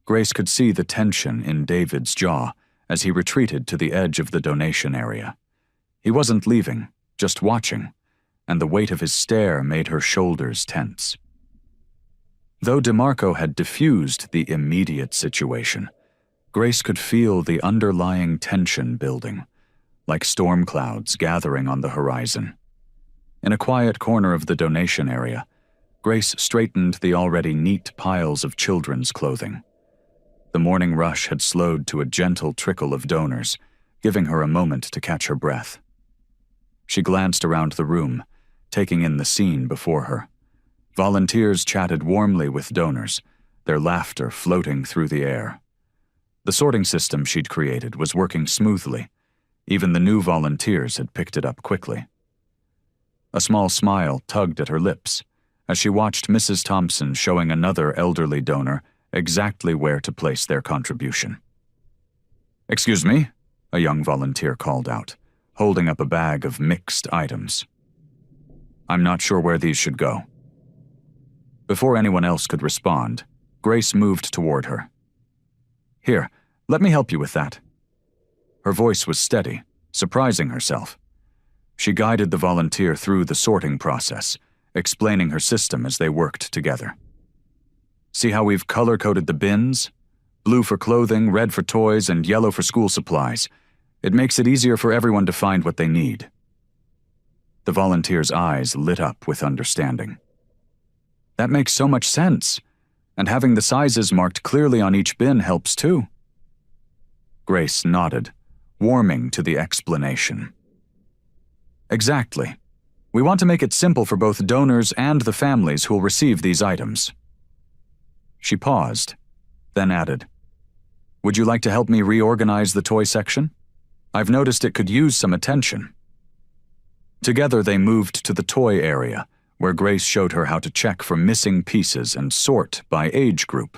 Grace could see the tension in David's jaw as he retreated to the edge of the donation area. He wasn't leaving, just watching, and the weight of his stare made her shoulders tense. Though DeMarco had diffused the immediate situation, Grace could feel the underlying tension building, like storm clouds gathering on the horizon. In a quiet corner of the donation area, Grace straightened the already neat piles of children's clothing. The morning rush had slowed to a gentle trickle of donors, giving her a moment to catch her breath. She glanced around the room, taking in the scene before her. Volunteers chatted warmly with donors, their laughter floating through the air. The sorting system she'd created was working smoothly. Even the new volunteers had picked it up quickly. A small smile tugged at her lips as she watched Mrs. Thompson showing another elderly donor exactly where to place their contribution. "Excuse me," a young volunteer called out, holding up a bag of mixed items. "I'm not sure where these should go." Before anyone else could respond, Grace moved toward her. "Here, let me help you with that." Her voice was steady, surprising herself. She guided the volunteer through the sorting process, explaining her system as they worked together. "See how we've color-coded the bins? Blue for clothing, red for toys, and yellow for school supplies. It makes it easier for everyone to find what they need." The volunteer's eyes lit up with understanding. "That makes so much sense. And having the sizes marked clearly on each bin helps too." Grace nodded, warming to the explanation. "Exactly. We want to make it simple for both donors and the families who'll receive these items." She paused, then added, "Would you like to help me reorganize the toy section? I've noticed it could use some attention." Together they moved to the toy area, where Grace showed her how to check for missing pieces and sort by age group.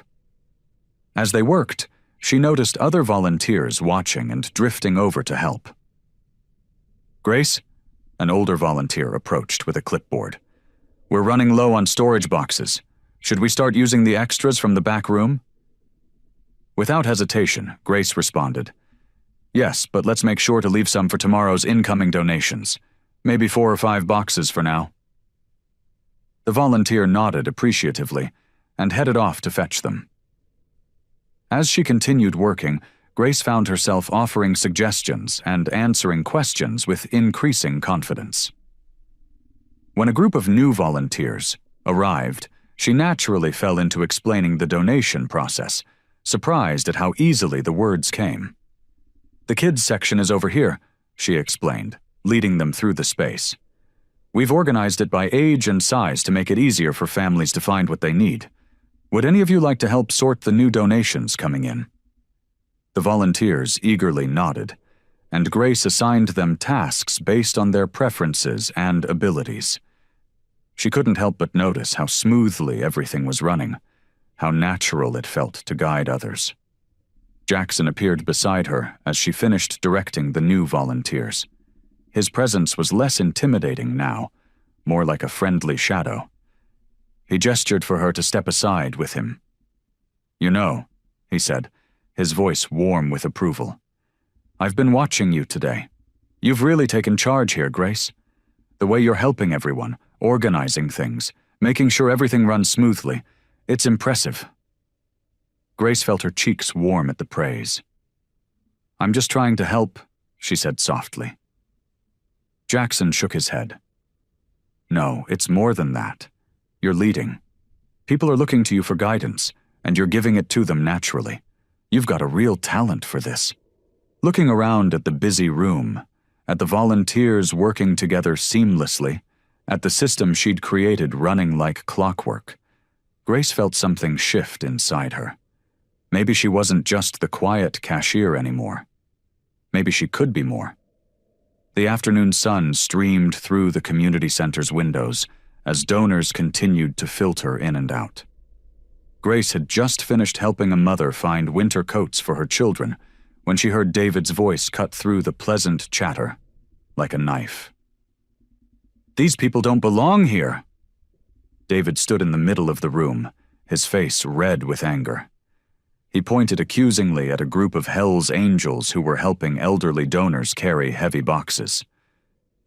As they worked, she noticed other volunteers watching and drifting over to help. "Grace?" An older volunteer approached with a clipboard. "We're running low on storage boxes. Should we start using the extras from the back room?" Without hesitation, Grace responded, "Yes, but let's make sure to leave some for tomorrow's incoming donations. Maybe 4 or 5 boxes for now." The volunteer nodded appreciatively and headed off to fetch them. As she continued working, Grace found herself offering suggestions and answering questions with increasing confidence. When a group of new volunteers arrived, she naturally fell into explaining the donation process, surprised at how easily the words came. "The kids section is over here," she explained, leading them through the space. "We've organized it by age and size to make it easier for families to find what they need. Would any of you like to help sort the new donations coming in?" The volunteers eagerly nodded, and Grace assigned them tasks based on their preferences and abilities. She couldn't help but notice how smoothly everything was running. How natural it felt to guide others. Jackson appeared beside her as she finished directing the new volunteers. His presence was less intimidating now, more like a friendly shadow. He gestured for her to step aside with him. "You know," he said, his voice warm with approval, "I've been watching you today. You've really taken charge here, Grace. The way you're helping everyone, organizing things, making sure everything runs smoothly, it's impressive." Grace felt her cheeks warm at the praise. "I'm just trying to help," she said softly. Jackson shook his head. "No, it's more than that. You're leading. People are looking to you for guidance, and you're giving it to them naturally. You've got a real talent for this." Looking around at the busy room, at the volunteers working together seamlessly, at the system she'd created running like clockwork, Grace felt something shift inside her. Maybe she wasn't just the quiet cashier anymore. Maybe she could be more. The afternoon sun streamed through the community center's windows as donors continued to filter in and out. Grace had just finished helping a mother find winter coats for her children when she heard David's voice cut through the pleasant chatter like a knife. "These people don't belong here." David stood in the middle of the room, his face red with anger. He pointed accusingly at a group of Hell's Angels who were helping elderly donors carry heavy boxes.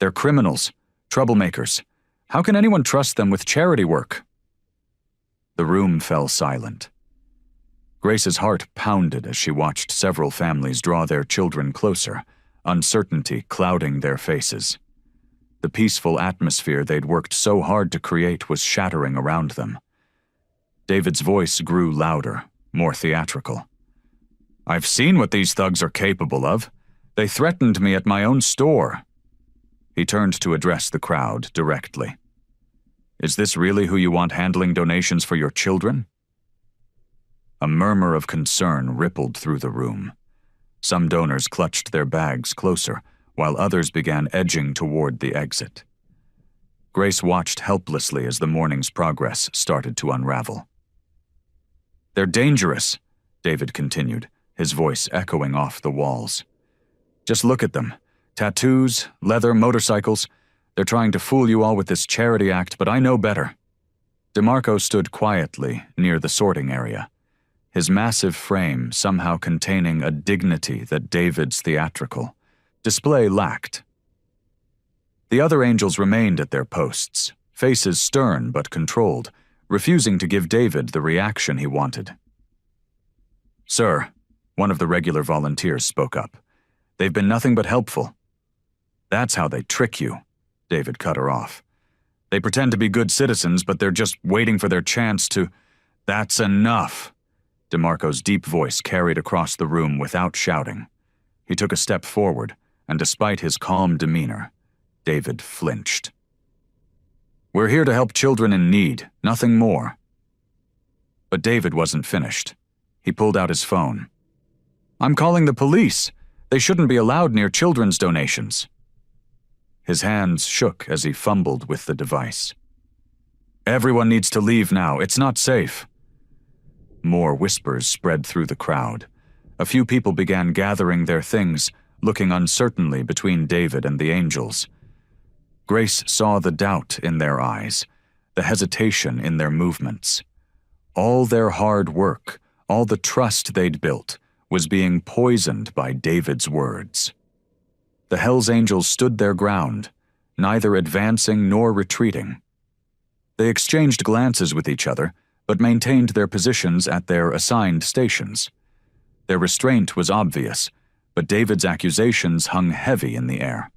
"They're criminals, troublemakers. How can anyone trust them with charity work?" The room fell silent. Grace's heart pounded as she watched several families draw their children closer, uncertainty clouding their faces. The peaceful atmosphere they'd worked so hard to create was shattering around them. David's voice grew louder, more theatrical. "I've seen what these thugs are capable of. They threatened me at my own store." He turned to address the crowd directly. "Is this really who you want handling donations for your children?" A murmur of concern rippled through the room. Some donors clutched their bags closer, while others began edging toward the exit. Grace watched helplessly as the morning's progress started to unravel. "They're dangerous," David continued, his voice echoing off the walls. "Just look at them. Tattoos, leather, motorcycles. They're trying to fool you all with this charity act, but I know better." DeMarco stood quietly near the sorting area, his massive frame somehow containing a dignity that David's theatrical display lacked. The other angels remained at their posts, faces stern but controlled, refusing to give David the reaction he wanted. "Sir," one of the regular volunteers spoke up, "they've been nothing but helpful." "That's how they trick you," David cut her off. "They pretend to be good citizens, but they're just waiting for their chance to—" "That's enough." DeMarco's deep voice carried across the room without shouting. He took a step forward, and despite his calm demeanor, David flinched. "We're here to help children in need, nothing more." But David wasn't finished. He pulled out his phone. "I'm calling the police. They shouldn't be allowed near children's donations." His hands shook as he fumbled with the device. "Everyone needs to leave now. It's not safe." More whispers spread through the crowd. A few people began gathering their things, looking uncertainly between David and the angels. Grace saw the doubt in their eyes, the hesitation in their movements. All their hard work, all the trust they'd built, was being poisoned by David's words. The Hell's Angels stood their ground, neither advancing nor retreating. They exchanged glances with each other, but maintained their positions at their assigned stations. Their restraint was obvious, but David's accusations hung heavy in the air.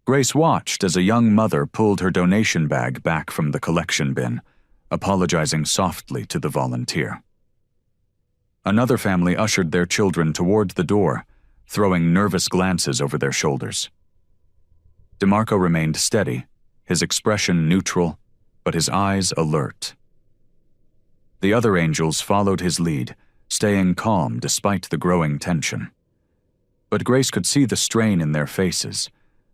Grace watched as a young mother pulled her donation bag back from the collection bin, apologizing softly to the volunteer. Another family ushered their children toward the door, throwing nervous glances over their shoulders. DeMarco remained steady, his expression neutral, but his eyes alert. The other angels followed his lead, staying calm despite the growing tension. But Grace could see the strain in their faces,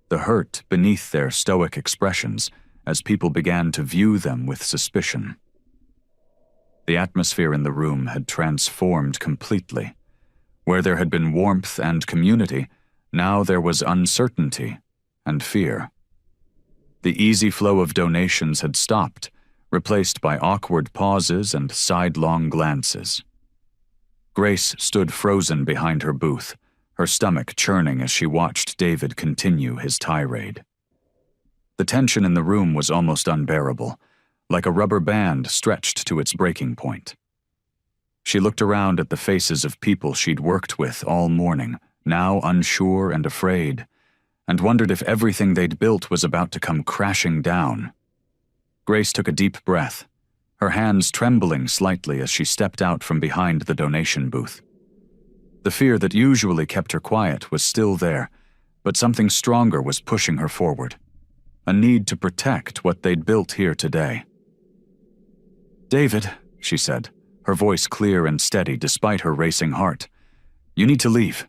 the hurt beneath their stoic expressions as people began to view them with suspicion. The atmosphere in the room had transformed completely. Where there had been warmth and community, now there was uncertainty and fear. The easy flow of donations had stopped, replaced by awkward pauses and sidelong glances. Grace stood frozen behind her booth, her stomach churning as she watched David continue his tirade. The tension in the room was almost unbearable, like a rubber band stretched to its breaking point. She looked around at the faces of people she'd worked with all morning, now unsure and afraid, and wondered if everything they'd built was about to come crashing down. Grace took a deep breath, her hands trembling slightly as she stepped out from behind the donation booth. The fear that usually kept her quiet was still there, but something stronger was pushing her forward. A need to protect what they'd built here today. "David," she said, her voice clear and steady despite her racing heart, "you need to leave."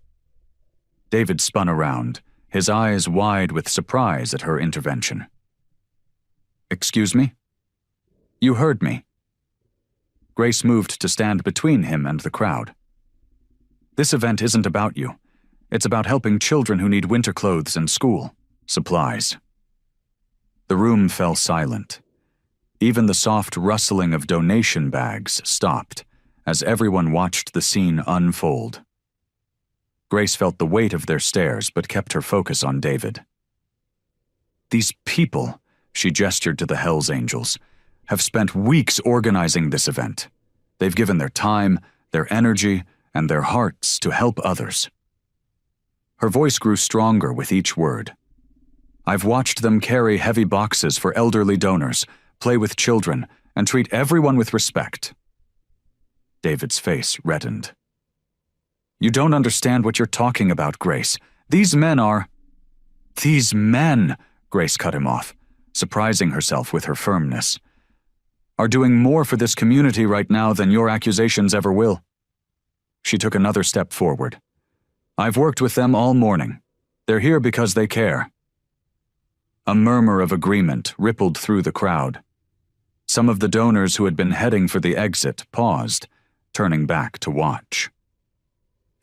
David spun around, his eyes wide with surprise at her intervention. "Excuse me?" "You heard me." Grace moved to stand between him and the crowd. "This event isn't about you. It's about helping children who need winter clothes and school supplies." The room fell silent. Even the soft rustling of donation bags stopped as everyone watched the scene unfold. Grace felt the weight of their stares but kept her focus on David. "These people," she gestured to the Hells Angels, "have spent weeks organizing this event. They've given their time, their energy, and their hearts to help others." Her voice grew stronger with each word. "I've watched them carry heavy boxes for elderly donors, play with children, and treat everyone with respect." David's face reddened. "You don't understand what you're talking about, Grace. These men are—" "These men," Grace cut him off, surprising herself with her firmness, "are doing more for this community right now than your accusations ever will." She took another step forward. "I've worked with them all morning. They're here because they care." A murmur of agreement rippled through the crowd. Some of the donors who had been heading for the exit paused, turning back to watch.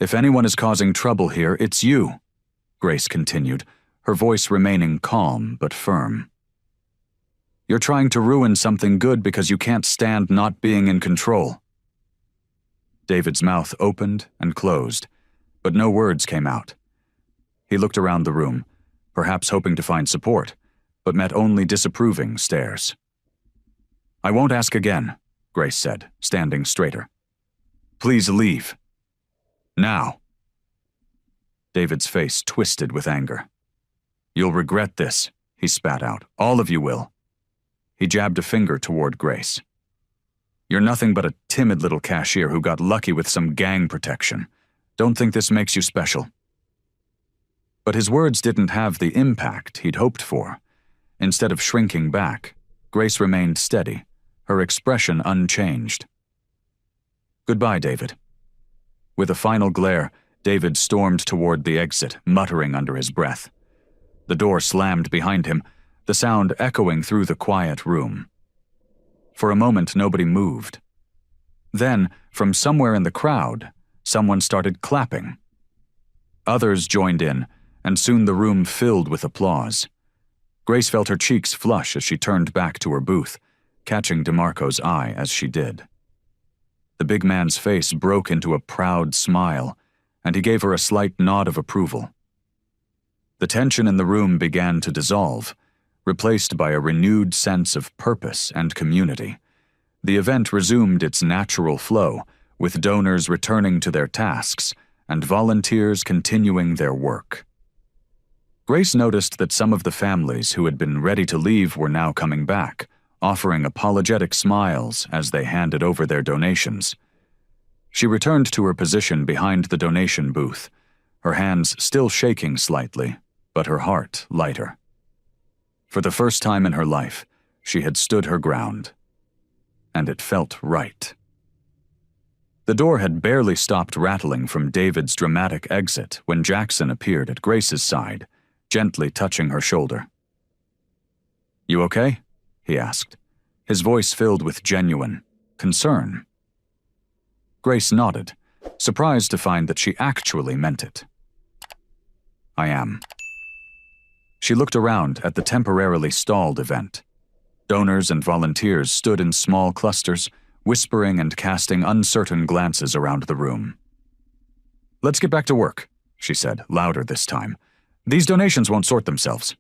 "If anyone is causing trouble here, it's you," Grace continued, her voice remaining calm but firm. "You're trying to ruin something good because you can't stand not being in control." David's mouth opened and closed, but no words came out. He looked around the room, perhaps hoping to find support, but met only disapproving stares. "I won't ask again," Grace said, standing straighter. "Please leave. Now." David's face twisted with anger. "You'll regret this," he spat out. "All of you will." He jabbed a finger toward Grace. "You're nothing but a timid little cashier who got lucky with some gang protection. Don't think this makes you special." But his words didn't have the impact he'd hoped for. Instead of shrinking back, Grace remained steady, her expression unchanged. "Goodbye, David." With a final glare, David stormed toward the exit, muttering under his breath. The door slammed behind him, the sound echoing through the quiet room. For a moment, nobody moved. Then, from somewhere in the crowd, someone started clapping. Others joined in, and soon the room filled with applause. Grace felt her cheeks flush as she turned back to her booth, catching DeMarco's eye as she did. The big man's face broke into a proud smile, and he gave her a slight nod of approval. The tension in the room began to dissolve, replaced by a renewed sense of purpose and community. The event resumed its natural flow, with donors returning to their tasks and volunteers continuing their work. Grace noticed that some of the families who had been ready to leave were now coming back, offering apologetic smiles as they handed over their donations. She returned to her position behind the donation booth, her hands still shaking slightly, but her heart lighter. For the first time in her life, she had stood her ground. And it felt right. The door had barely stopped rattling from David's dramatic exit when Jackson appeared at Grace's side, gently touching her shoulder. "You okay?" he asked, his voice filled with genuine concern. Grace nodded, surprised to find that she actually meant it. I am. She looked around at the temporarily stalled event. Donors and volunteers stood in small clusters, whispering and casting uncertain glances around the room. Let's get back to work, she said, louder this time. These donations won't sort themselves.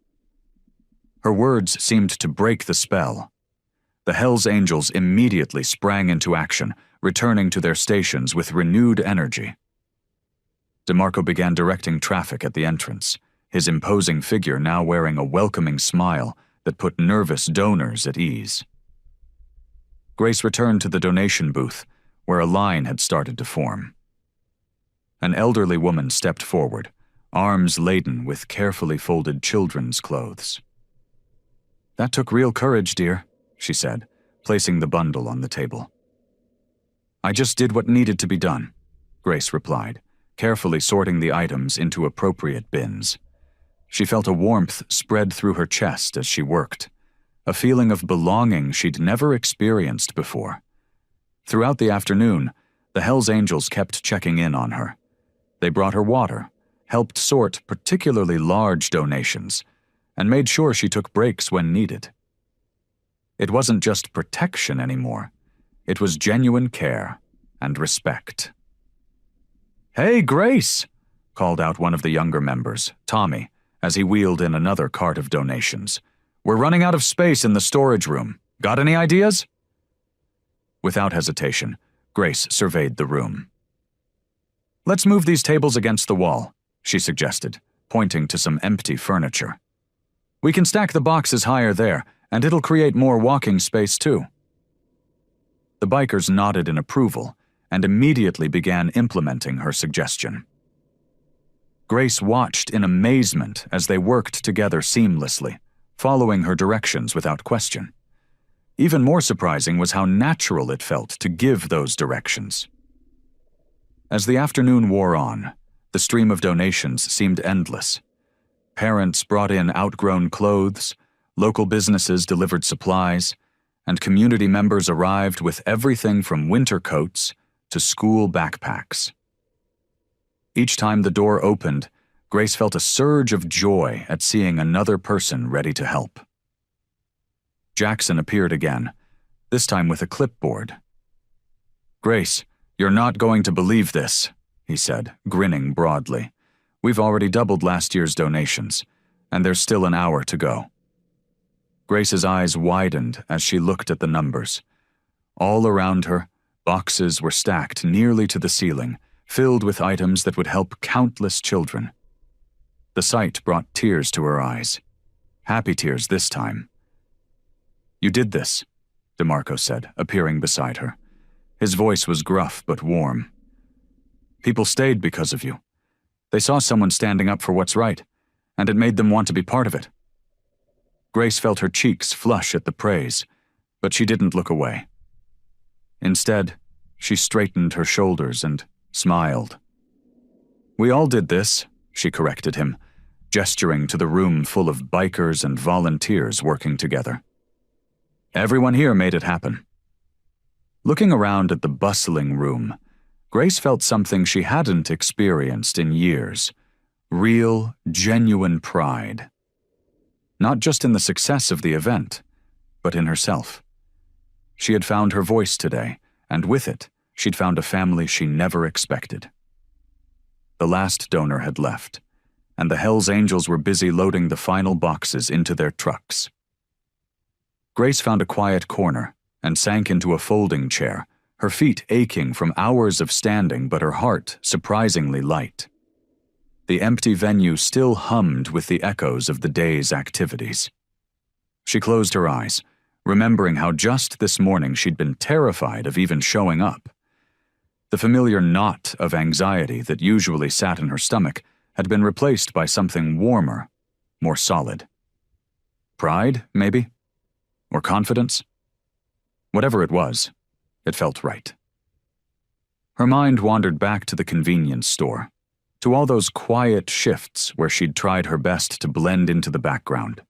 Her words seemed to break the spell. The Hells Angels immediately sprang into action, returning to their stations with renewed energy. DeMarco began directing traffic at the entrance, his imposing figure now wearing a welcoming smile that put nervous donors at ease. Grace returned to the donation booth, where a line had started to form. An elderly woman stepped forward, arms laden with carefully folded children's clothes. That took real courage, dear, she said, placing the bundle on the table. I just did what needed to be done, Grace replied, carefully sorting the items into appropriate bins. She felt a warmth spread through her chest as she worked, a feeling of belonging she'd never experienced before. Throughout the afternoon, the Hells Angels kept checking in on her. They brought her water, helped sort particularly large donations, and made sure she took breaks when needed. It wasn't just protection anymore. It was genuine care and respect. Hey, Grace, called out one of the younger members, Tommy, as he wheeled in another cart of donations. We're running out of space in the storage room. Got any ideas? Without hesitation, Grace surveyed the room. Let's move these tables against the wall, she suggested, pointing to some empty furniture. We can stack the boxes higher there, and it'll create more walking space too. The bikers nodded in approval and immediately began implementing her suggestion. Grace watched in amazement as they worked together seamlessly, following her directions without question. Even more surprising was how natural it felt to give those directions. As the afternoon wore on, the stream of donations seemed endless. Parents brought in outgrown clothes, local businesses delivered supplies, and community members arrived with everything from winter coats to school backpacks. Each time the door opened, Grace felt a surge of joy at seeing another person ready to help. Jackson appeared again, this time with a clipboard. Grace, you're not going to believe this, he said, grinning broadly. We've already doubled last year's donations, and there's still an hour to go. Grace's eyes widened as she looked at the numbers. All around her, boxes were stacked nearly to the ceiling, filled with items that would help countless children. The sight brought tears to her eyes. Happy tears this time. You did this, DeMarco said, appearing beside her. His voice was gruff but warm. People stayed because of you. They saw someone standing up for what's right, and it made them want to be part of it. Grace felt her cheeks flush at the praise, but she didn't look away. Instead, she straightened her shoulders and smiled. We all did this, she corrected him, gesturing to the room full of bikers and volunteers working together. Everyone here made it happen. Looking around at the bustling room, Grace felt something she hadn't experienced in years. Real, genuine pride. Not just in the success of the event, but in herself. She had found her voice today, and with it, she'd found a family she never expected. The last donor had left, and the Hells Angels were busy loading the final boxes into their trucks. Grace found a quiet corner and sank into a folding chair, her feet aching from hours of standing but her heart surprisingly light. The empty venue still hummed with the echoes of the day's activities. She closed her eyes, remembering how just this morning she'd been terrified of even showing up. The familiar knot of anxiety that usually sat in her stomach had been replaced by something warmer, more solid. Pride, maybe? Or confidence? Whatever it was, it felt right. Her mind wandered back to the convenience store, to all those quiet shifts where she'd tried her best to blend into the background.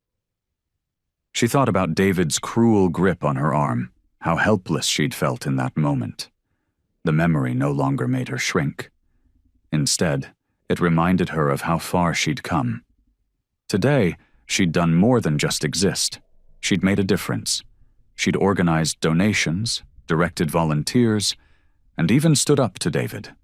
She thought about David's cruel grip on her arm, how helpless she'd felt in that moment. The memory no longer made her shrink. Instead, it reminded her of how far she'd come. Today, she'd done more than just exist. She'd made a difference. She'd organized donations, directed volunteers, and even stood up to David.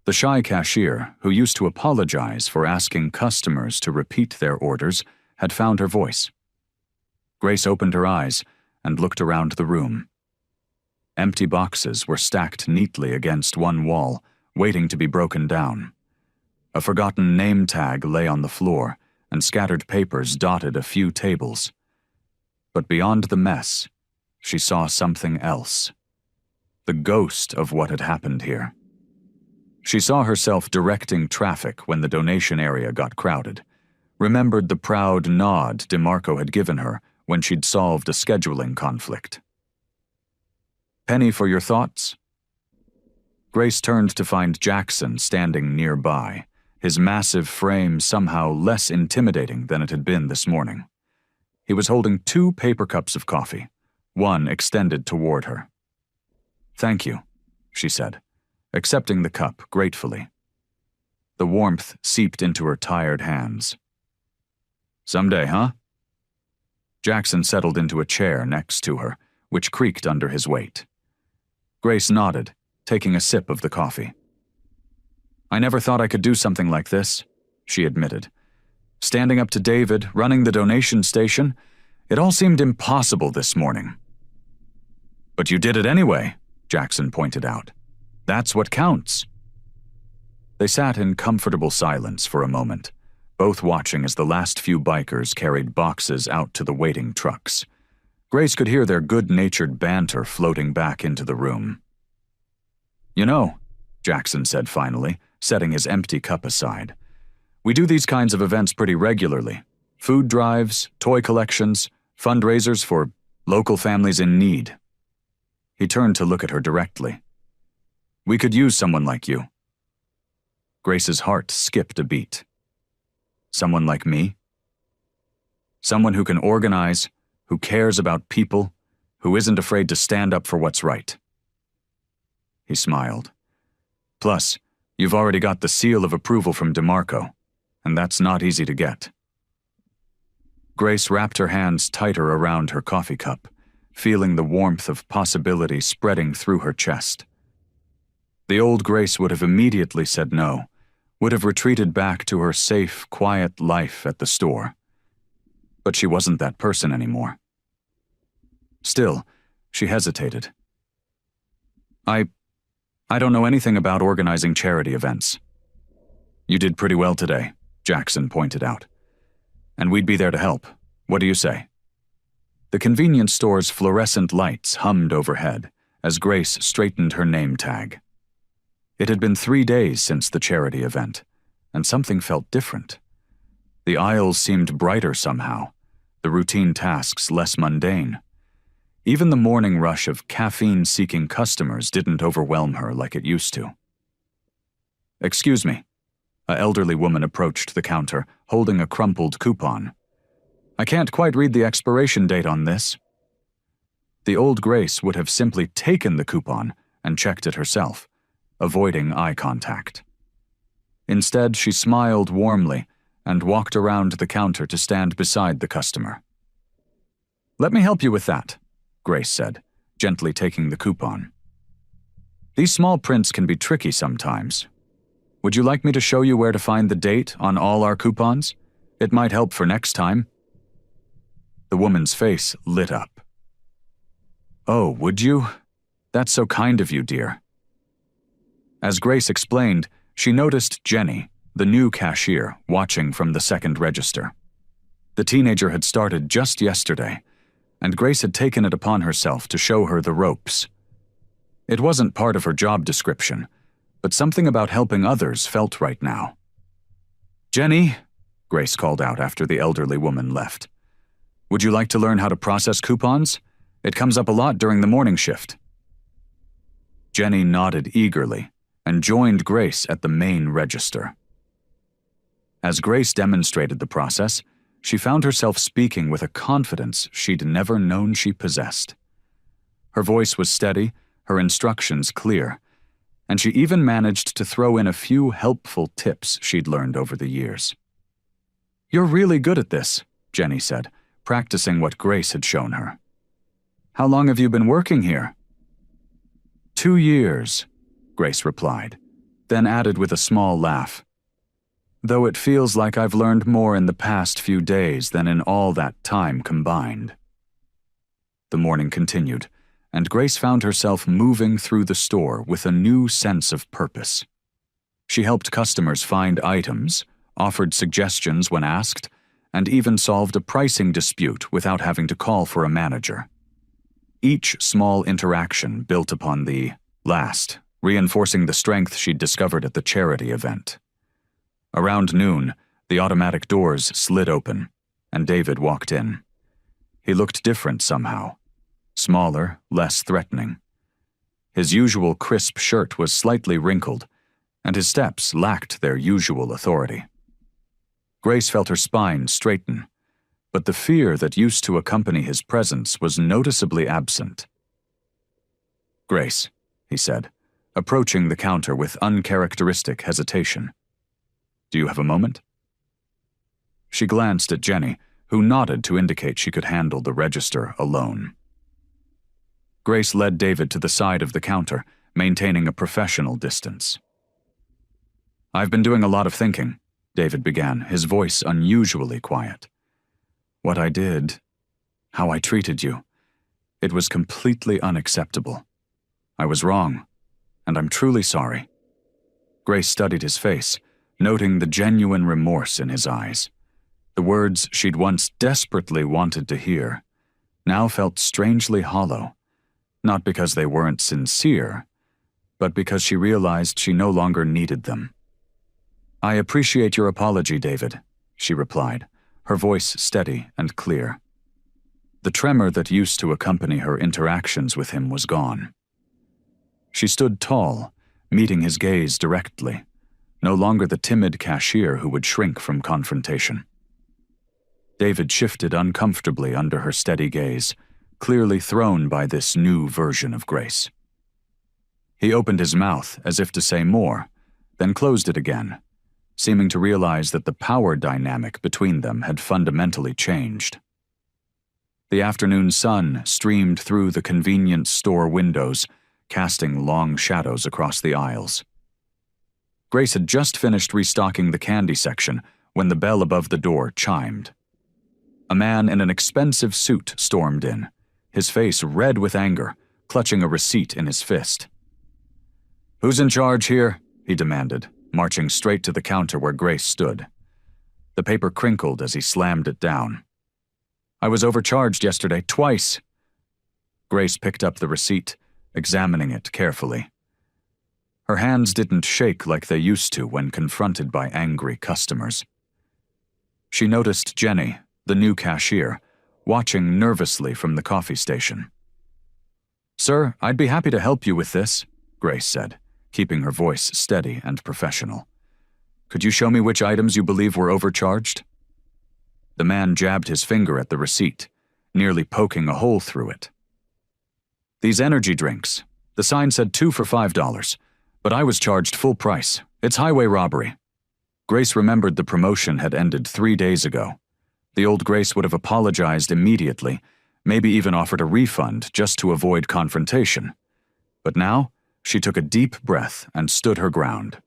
The shy cashier, who used to apologize for asking customers to repeat their orders, had found her voice. Grace opened her eyes and looked around the room. Empty boxes were stacked neatly against one wall, waiting to be broken down. A forgotten name tag lay on the floor, and scattered papers dotted a few tables. But beyond the mess, she saw something else. The ghost of what had happened here. She saw herself directing traffic when the donation area got crowded, remembered the proud nod DeMarco had given her when she'd solved a scheduling conflict. "Penny for your thoughts?" Grace turned to find Jackson standing nearby, his massive frame somehow less intimidating than it had been this morning. He was holding 2 paper cups of coffee, one extended toward her. "Thank you," she said, accepting the cup gratefully. The warmth seeped into her tired hands. "Someday, huh?" Jackson settled into a chair next to her, which creaked under his weight. Grace nodded, taking a sip of the coffee. "I never thought I could do something like this," she admitted. "Standing up to David, running the donation station, it all seemed impossible this morning." "But you did it anyway," Jackson pointed out. "That's what counts." They sat in comfortable silence for a moment, both watching as the last few bikers carried boxes out to the waiting trucks. Grace could hear their good-natured banter floating back into the room. "You know," Jackson said finally, setting his empty cup aside, "we do these kinds of events pretty regularly. Food drives, toy collections, fundraisers for local families in need." He turned to look at her directly. "We could use someone like you." Grace's heart skipped a beat. Someone like me? Someone who can organize, who cares about people, who isn't afraid to stand up for what's right. He smiled. "Plus, you've already got the seal of approval from DeMarco, and that's not easy to get." Grace wrapped her hands tighter around her coffee cup, feeling the warmth of possibility spreading through her chest. The old Grace would have immediately said no, would have retreated back to her safe, quiet life at the store. But she wasn't that person anymore. Still, she hesitated. I don't know anything about organizing charity events." "You did pretty well today," Jackson pointed out. "And we'd be there to help. What do you say?" The convenience store's fluorescent lights hummed overhead as Grace straightened her name tag. It had been 3 days since the charity event, and something felt different. The aisles seemed brighter somehow, the routine tasks less mundane. Even the morning rush of caffeine-seeking customers didn't overwhelm her like it used to. "Excuse me." An elderly woman approached the counter, holding a crumpled coupon. "I can't quite read the expiration date on this." The old Grace would have simply taken the coupon and checked it herself, avoiding eye contact. Instead, she smiled warmly and walked around the counter to stand beside the customer. "Let me help you with that," Grace said, gently taking the coupon. "These small prints can be tricky sometimes. Would you like me to show you where to find the date on all our coupons? It might help for next time." The woman's face lit up. "Oh, would you? That's so kind of you, dear." As Grace explained, she noticed Jenny, the new cashier, watching from the second register. The teenager had started just yesterday, and Grace had taken it upon herself to show her the ropes. It wasn't part of her job description, but something about helping others felt right now. "Jenny," Grace called out after the elderly woman left, "would you like to learn how to process coupons? It comes up a lot during the morning shift." Jenny nodded eagerly and joined Grace at the main register. As Grace demonstrated the process, she found herself speaking with a confidence she'd never known she possessed. Her voice was steady, her instructions clear, and she even managed to throw in a few helpful tips she'd learned over the years. "You're really good at this," Jenny said, practicing what Grace had shown her. "How long have you been working here?" 2 years, Grace replied, then added with a small laugh. "Though it feels like I've learned more in the past few days than in all that time combined." The morning continued, and Grace found herself moving through the store with a new sense of purpose. She helped customers find items, offered suggestions when asked, and even solved a pricing dispute without having to call for a manager. Each small interaction built upon the last, reinforcing the strength she'd discovered at the charity event. Around noon, the automatic doors slid open, and David walked in. He looked different somehow. Smaller, less threatening. His usual crisp shirt was slightly wrinkled, and his steps lacked their usual authority. Grace felt her spine straighten, but the fear that used to accompany his presence was noticeably absent. "Grace," he said, approaching the counter with uncharacteristic hesitation. "Do you have a moment?" She glanced at Jenny, who nodded to indicate she could handle the register alone. Grace led David to the side of the counter, maintaining a professional distance. "I've been doing a lot of thinking," David began, his voice unusually quiet. "What I did, how I treated you, it was completely unacceptable. I was wrong, and I'm truly sorry." Grace studied his face, noting the genuine remorse in his eyes. The words she'd once desperately wanted to hear now felt strangely hollow, not because they weren't sincere, but because she realized she no longer needed them. "I appreciate your apology, David," she replied, her voice steady and clear. The tremor that used to accompany her interactions with him was gone. She stood tall, meeting his gaze directly, no longer the timid cashier who would shrink from confrontation. David shifted uncomfortably under her steady gaze, clearly thrown by this new version of Grace. He opened his mouth as if to say more, then closed it again, seeming to realize that the power dynamic between them had fundamentally changed. The afternoon sun streamed through the convenience store windows, casting long shadows across the aisles. Grace had just finished restocking the candy section when the bell above the door chimed. A man in an expensive suit stormed in, his face red with anger, clutching a receipt in his fist. "Who's in charge here?" he demanded, marching straight to the counter where Grace stood. The paper crinkled as he slammed it down. "I was overcharged yesterday, twice." Grace picked up the receipt, examining it carefully. Her hands didn't shake like they used to when confronted by angry customers. She noticed Jenny, the new cashier, watching nervously from the coffee station. "Sir, I'd be happy to help you with this," Grace said, keeping her voice steady and professional. "Could you show me which items you believe were overcharged?" The man jabbed his finger at the receipt, nearly poking a hole through it. "These energy drinks. The sign said 2 for $5, but I was charged full price. It's highway robbery." Grace remembered the promotion had ended 3 days ago. The old Grace would have apologized immediately, maybe even offered a refund just to avoid confrontation. But now, she took a deep breath and stood her ground.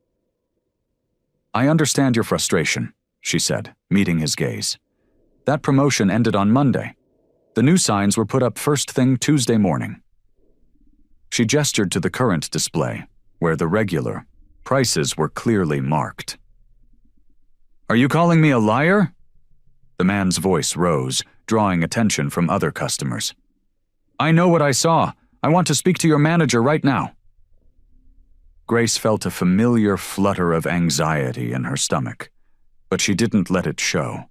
"I understand your frustration," she said, meeting his gaze. "That promotion ended on Monday. The new signs were put up first thing Tuesday morning." She gestured to the current display, where the regular prices were clearly marked. "Are you calling me a liar?" The man's voice rose, drawing attention from other customers. "I know what I saw. I want to speak to your manager right now." Grace felt a familiar flutter of anxiety in her stomach, but she didn't let it show.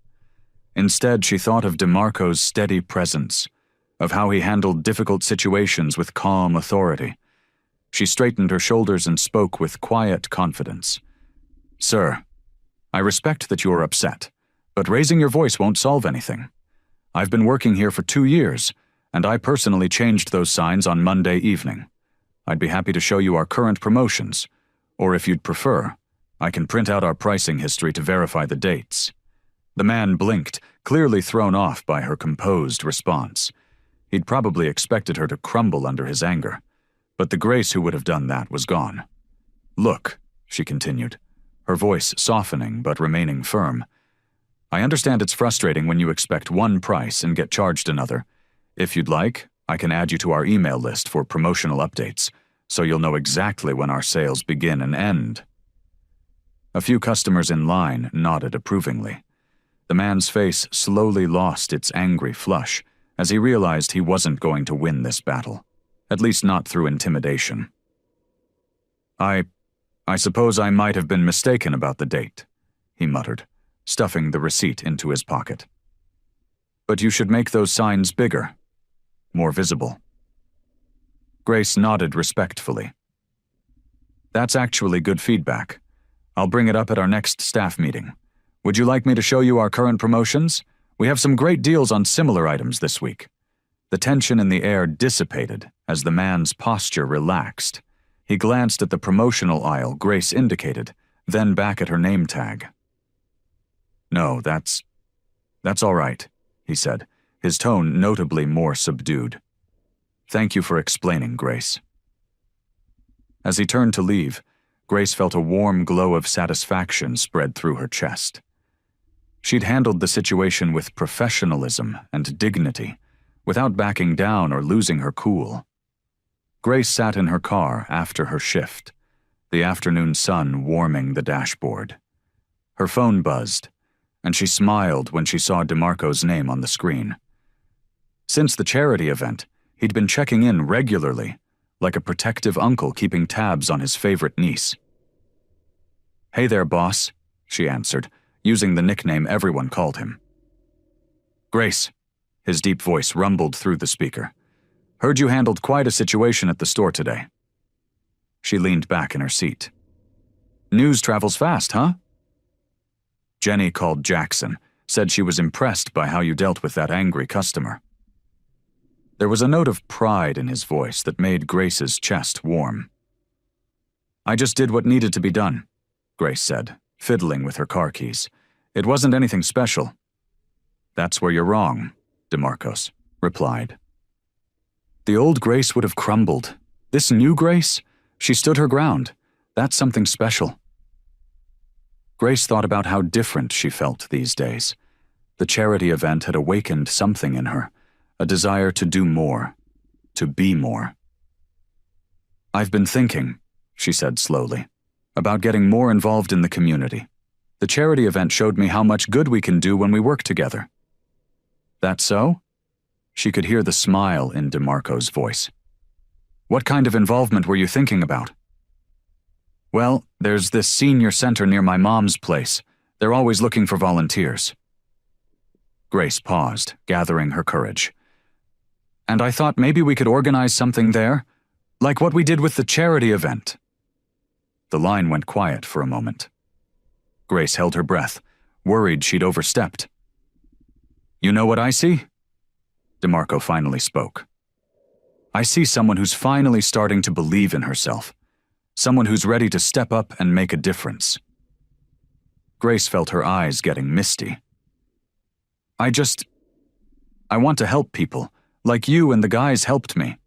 Instead, she thought of DeMarco's steady presence, of how he handled difficult situations with calm authority. She straightened her shoulders and spoke with quiet confidence. "Sir, I respect that you're upset, but raising your voice won't solve anything. I've been working here for 2 years, and I personally changed those signs on Monday evening. I'd be happy to show you our current promotions, or if you'd prefer, I can print out our pricing history to verify the dates." The man blinked, clearly thrown off by her composed response. He'd probably expected her to crumble under his anger, but the Grace who would have done that was gone. "Look," she continued, her voice softening but remaining firm, "I understand it's frustrating when you expect one price and get charged another. If you'd like, I can add you to our email list for promotional updates, so you'll know exactly when our sales begin and end." A few customers in line nodded approvingly. The man's face slowly lost its angry flush as he realized he wasn't going to win this battle, at least not through intimidation. I suppose I might have been mistaken about the date," he muttered, stuffing the receipt into his pocket. "But you should make those signs bigger, more visible." Grace nodded respectfully. "That's actually good feedback. I'll bring it up at our next staff meeting. Would you like me to show you our current promotions? We have some great deals on similar items this week." The tension in the air dissipated as the man's posture relaxed. He glanced at the promotional aisle Grace indicated, then back at her name tag. "No, that's all right," he said, his tone notably more subdued. "Thank you for explaining, Grace." As he turned to leave, Grace felt a warm glow of satisfaction spread through her chest. She'd handled the situation with professionalism and dignity, without backing down or losing her cool. Grace sat in her car after her shift, the afternoon sun warming the dashboard. Her phone buzzed, and she smiled when she saw DeMarco's name on the screen. Since the charity event, he'd been checking in regularly, like a protective uncle keeping tabs on his favorite niece. "Hey there, boss," she answered, using the nickname everyone called him. "Grace," his deep voice rumbled through the speaker. "Heard you handled quite a situation at the store today." She leaned back in her seat. "News travels fast, huh?" "Jenny called Jackson, said she was impressed by how you dealt with that angry customer." There was a note of pride in his voice that made Grace's chest warm. "I just did what needed to be done," Grace said, fiddling with her car keys. "It wasn't anything special." "That's where you're wrong," DeMarcos replied. The old Grace would have crumbled. This new Grace? She stood her ground. That's something special. Grace thought about how different she felt these days. The charity event had awakened something in her, a desire to do more, to be more. "I've been thinking," she said slowly, "about getting more involved in the community. The charity event showed me how much good we can do when we work together." "That so?" She could hear the smile in DeMarco's voice. "What kind of involvement were you thinking about?" "Well, there's this senior center near my mom's place. They're always looking for volunteers." Grace paused, gathering her courage. "And I thought maybe we could organize something there, like what we did with the charity event." The line went quiet for a moment. Grace held her breath, worried she'd overstepped. "You know what I see?" DeMarco finally spoke. "I see someone who's finally starting to believe in herself. Someone who's ready to step up and make a difference." Grace felt her eyes getting misty. I want to help people, like you and the guys helped me."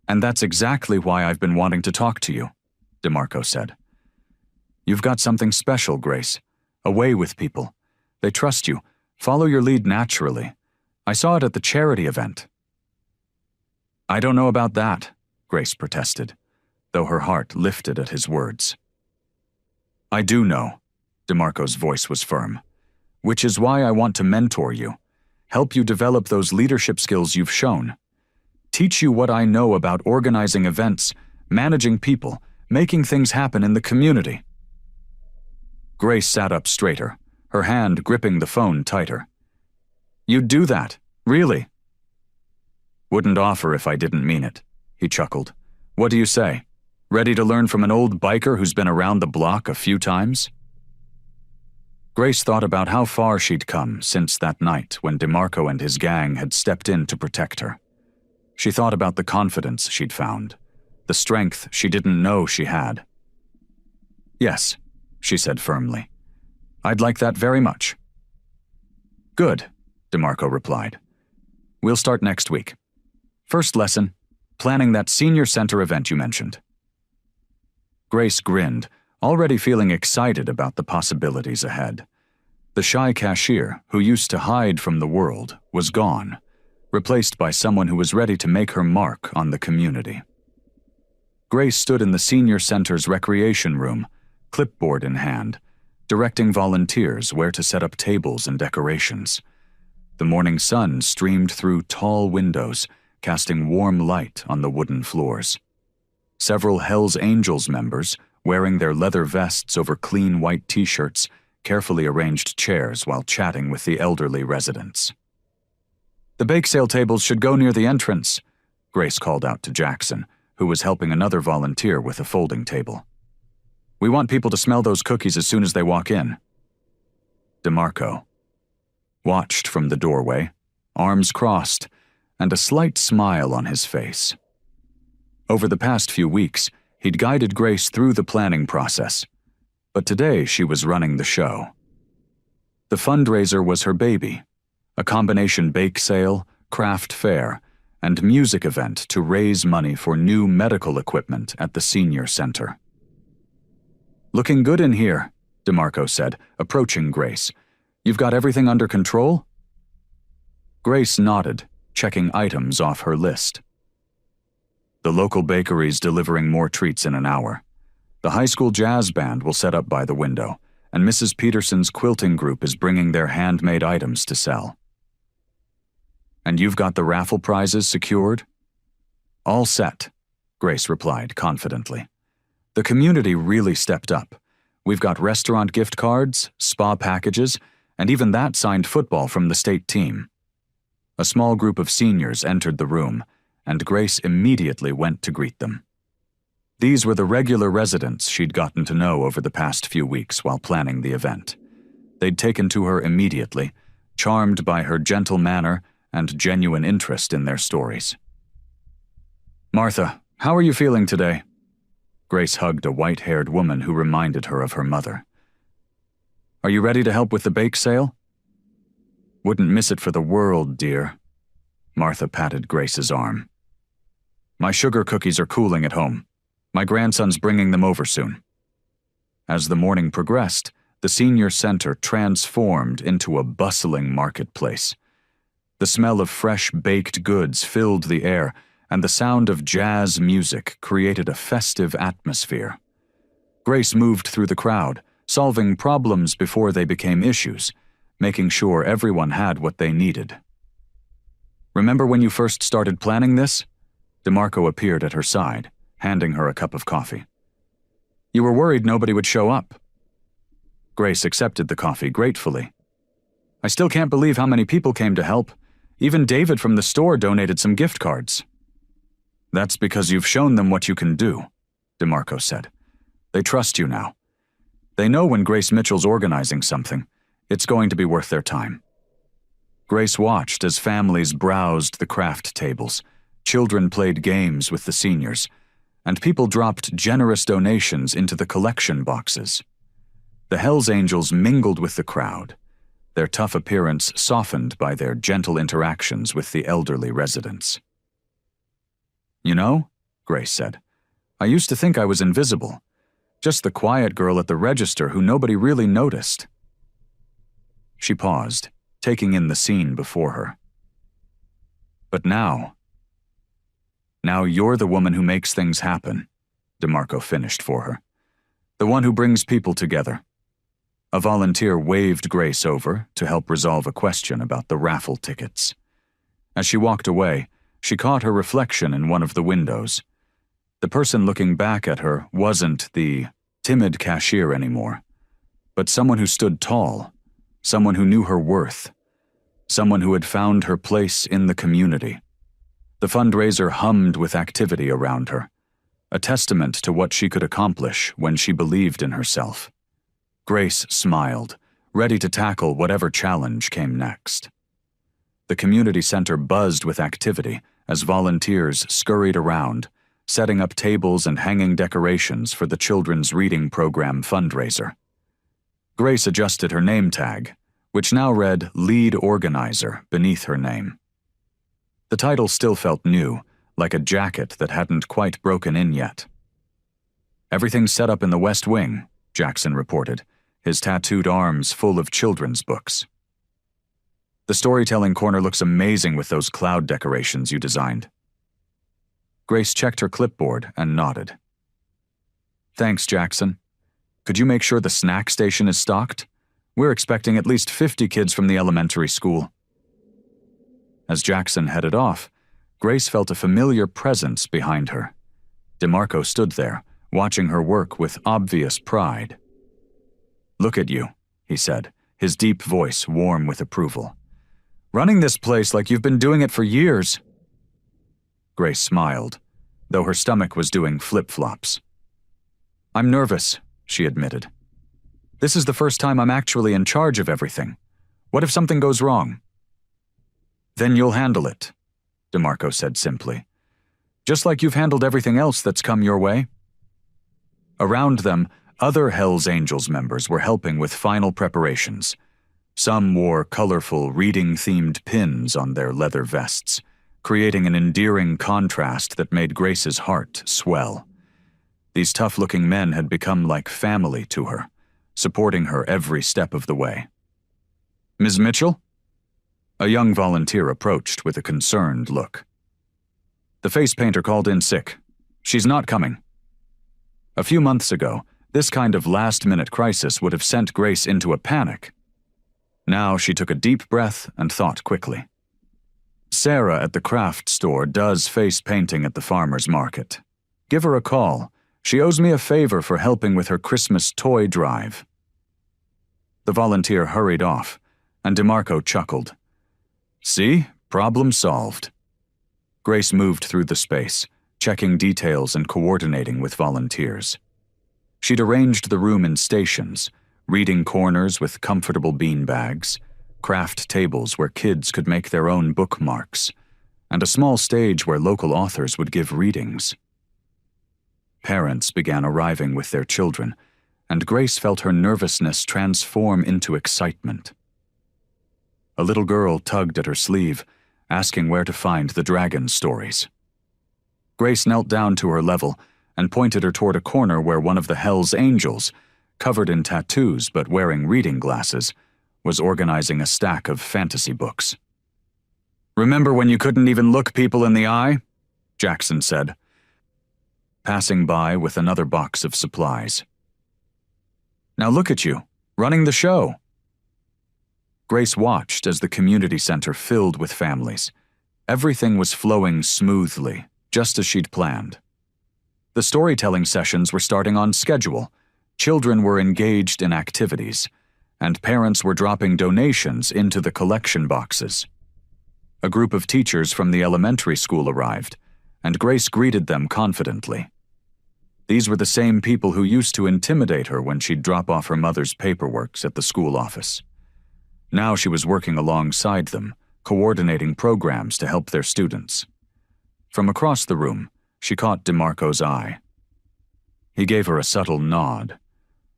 "And that's exactly why I've been wanting to talk to you," DeMarco said. "You've got something special, Grace. A way with people. They trust you. Follow your lead naturally. I saw it at the charity event." "I don't know about that," Grace protested, though her heart lifted at his words. "I do know," DeMarco's voice was firm, "which is why I want to mentor you, help you develop those leadership skills you've shown, teach you what I know about organizing events, managing people, making things happen in the community." Grace sat up straighter, her hand gripping the phone tighter. "You'd do that, really?" "Wouldn't offer if I didn't mean it," he chuckled. "What do you say? Ready to learn from an old biker who's been around the block a few times?" Grace thought about how far she'd come since that night when DeMarco and his gang had stepped in to protect her. She thought about the confidence she'd found, the strength she didn't know she had. "Yes," she said firmly. "I'd like that very much." "Good," DeMarco replied. "We'll start next week. First lesson, planning that senior center event you mentioned." Grace grinned, already feeling excited about the possibilities ahead. The shy cashier, who used to hide from the world, was gone, replaced by someone who was ready to make her mark on the community. Grace stood in the senior center's recreation room, clipboard in hand, directing volunteers where to set up tables and decorations. The morning sun streamed through tall windows, casting warm light on the wooden floors. Several Hell's Angels members, wearing their leather vests over clean white t-shirts, carefully arranged chairs while chatting with the elderly residents. "The bake sale tables should go near the entrance," Grace called out to Jackson, who was helping another volunteer with a folding table. "We want people to smell those cookies as soon as they walk in." DeMarco watched from the doorway, arms crossed, and a slight smile on his face. Over the past few weeks, he'd guided Grace through the planning process, but today she was running the show. The fundraiser was her baby, a combination bake sale, craft fair, and music event to raise money for new medical equipment at the senior center. "Looking good in here," DeMarco said, approaching Grace. "You've got everything under control?" Grace nodded, checking items off her list. "The local bakery's delivering more treats in an hour. The high school jazz band will set up by the window, and Mrs. Peterson's quilting group is bringing their handmade items to sell." "And you've got the raffle prizes secured?" "All set," Grace replied confidently. "The community really stepped up. We've got restaurant gift cards, spa packages, and even that signed football from the state team." A small group of seniors entered the room, and Grace immediately went to greet them. These were the regular residents she'd gotten to know over the past few weeks while planning the event. They'd taken to her immediately, charmed by her gentle manner and genuine interest in their stories. "Martha, how are you feeling today?" Grace hugged a white-haired woman who reminded her of her mother. "Are you ready to help with the bake sale?" "Wouldn't miss it for the world, dear." Martha patted Grace's arm. "My sugar cookies are cooling at home. My grandson's bringing them over soon." As the morning progressed, the senior center transformed into a bustling marketplace. The smell of fresh baked goods filled the air, and the sound of jazz music created a festive atmosphere. Grace moved through the crowd, solving problems before they became issues, making sure everyone had what they needed. "Remember when you first started planning this?" DeMarco appeared at her side, handing her a cup of coffee. "You were worried nobody would show up." Grace accepted the coffee gratefully. "I still can't believe how many people came to help. Even David from the store donated some gift cards." "That's because you've shown them what you can do," DeMarco said. "They trust you now. They know when Grace Mitchell's organizing something, it's going to be worth their time." Grace watched as families browsed the craft tables, children played games with the seniors, and people dropped generous donations into the collection boxes. The Hell's Angels mingled with the crowd, their tough appearance softened by their gentle interactions with the elderly residents. "You know," Grace said, "I used to think I was invisible, just the quiet girl at the register who nobody really noticed." She paused, taking in the scene before her. "But now you're the woman who makes things happen," DeMarco finished for her. "The one who brings people together." A volunteer waved Grace over to help resolve a question about the raffle tickets. As she walked away, she caught her reflection in one of the windows. The person looking back at her wasn't the timid cashier anymore, but someone who stood tall, someone who knew her worth, someone who had found her place in the community. The fundraiser hummed with activity around her, a testament to what she could accomplish when she believed in herself. Grace smiled, ready to tackle whatever challenge came next. The community center buzzed with activity as volunteers scurried around, setting up tables and hanging decorations for the Children's Reading Program fundraiser. Grace adjusted her name tag, which now read Lead Organizer beneath her name. The title still felt new, like a jacket that hadn't quite broken in yet. "Everything's set up in the West Wing," Jackson reported, his tattooed arms full of children's books. "The storytelling corner looks amazing with those cloud decorations you designed." Grace checked her clipboard and nodded. "Thanks, Jackson. Could you make sure the snack station is stocked? We're expecting at least 50 kids from the elementary school." As Jackson headed off, Grace felt a familiar presence behind her. DeMarco stood there, watching her work with obvious pride. "Look at you," he said, his deep voice warm with approval. "Running this place like you've been doing it for years." Grace smiled, though her stomach was doing flip-flops. "I'm nervous," she admitted. "This is the first time I'm actually in charge of everything. What if something goes wrong?" "Then you'll handle it," DeMarco said simply. "Just like you've handled everything else that's come your way." Around them, other Hell's Angels members were helping with final preparations. Some wore colorful, reading-themed pins on their leather vests, creating an endearing contrast that made Grace's heart swell. These tough-looking men had become like family to her, supporting her every step of the way. "Ms. Mitchell?" A young volunteer approached with a concerned look. "The face painter called in sick. She's not coming." A few months ago, this kind of last-minute crisis would have sent Grace into a panic. Now she took a deep breath and thought quickly. "Sarah at the craft store does face painting at the farmer's market. Give her a call. She owes me a favor for helping with her Christmas toy drive." The volunteer hurried off, and DeMarco chuckled. "See? Problem solved." Grace moved through the space, checking details and coordinating with volunteers. She'd arranged the room in stations, reading corners with comfortable beanbags, craft tables where kids could make their own bookmarks, and a small stage where local authors would give readings. Parents began arriving with their children, and Grace felt her nervousness transform into excitement. A little girl tugged at her sleeve, asking where to find the dragon stories. Grace knelt down to her level and pointed her toward a corner where one of the Hell's Angels, covered in tattoos but wearing reading glasses, was organizing a stack of fantasy books. "Remember when you couldn't even look people in the eye?" Jackson said, passing by with another box of supplies. "Now look at you, running the show." Grace watched as the community center filled with families. Everything was flowing smoothly, just as she'd planned. The storytelling sessions were starting on schedule, children were engaged in activities, and parents were dropping donations into the collection boxes. A group of teachers from the elementary school arrived, and Grace greeted them confidently. These were the same people who used to intimidate her when she'd drop off her mother's paperwork at the school office. Now she was working alongside them, coordinating programs to help their students. From across the room, she caught DeMarco's eye. He gave her a subtle nod,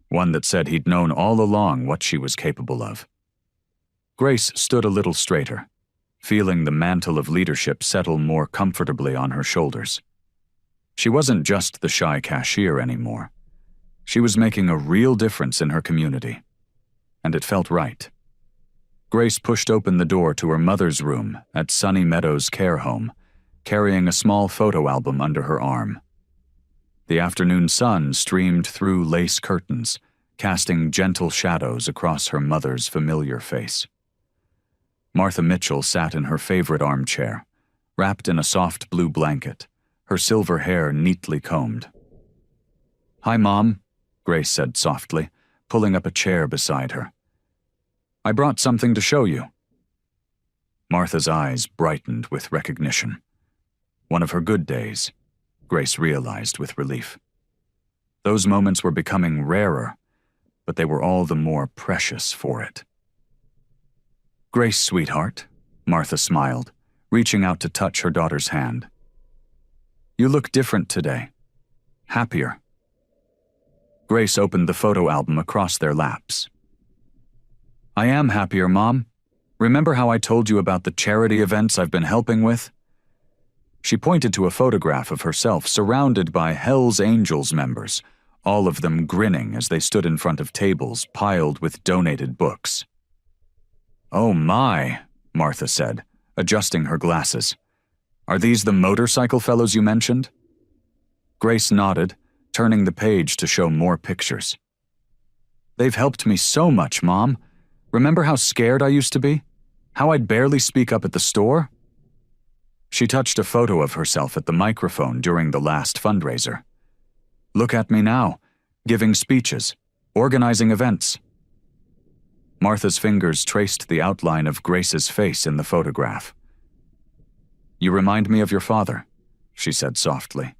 one that said he'd known all along what she was capable of. Grace stood a little straighter, feeling the mantle of leadership settle more comfortably on her shoulders. She wasn't just the shy cashier anymore. She was making a real difference in her community, and it felt right. Grace pushed open the door to her mother's room at Sunny Meadows Care Home, carrying a small photo album under her arm. The afternoon sun streamed through lace curtains, casting gentle shadows across her mother's familiar face. Martha Mitchell sat in her favorite armchair, wrapped in a soft blue blanket, her silver hair neatly combed. "Hi, Mom," Grace said softly, pulling up a chair beside her. "I brought something to show you." Martha's eyes brightened with recognition. One of her good days, Grace realized with relief. Those moments were becoming rarer, but they were all the more precious for it. "Grace, sweetheart," Martha smiled, reaching out to touch her daughter's hand. "You look different today. Happier." Grace opened the photo album across their laps. "I am happier, Mom. Remember how I told you about the charity events I've been helping with?" She pointed to a photograph of herself surrounded by Hell's Angels members, all of them grinning as they stood in front of tables piled with donated books. "Oh my," Martha said, adjusting her glasses. "Are these the motorcycle fellows you mentioned?" Grace nodded, turning the page to show more pictures. "They've helped me so much, Mom. Remember how scared I used to be? How I'd barely speak up at the store?" She touched a photo of herself at the microphone during the last fundraiser. "Look at me now, giving speeches, organizing events." Martha's fingers traced the outline of Grace's face in the photograph. "You remind me of your father," she said softly.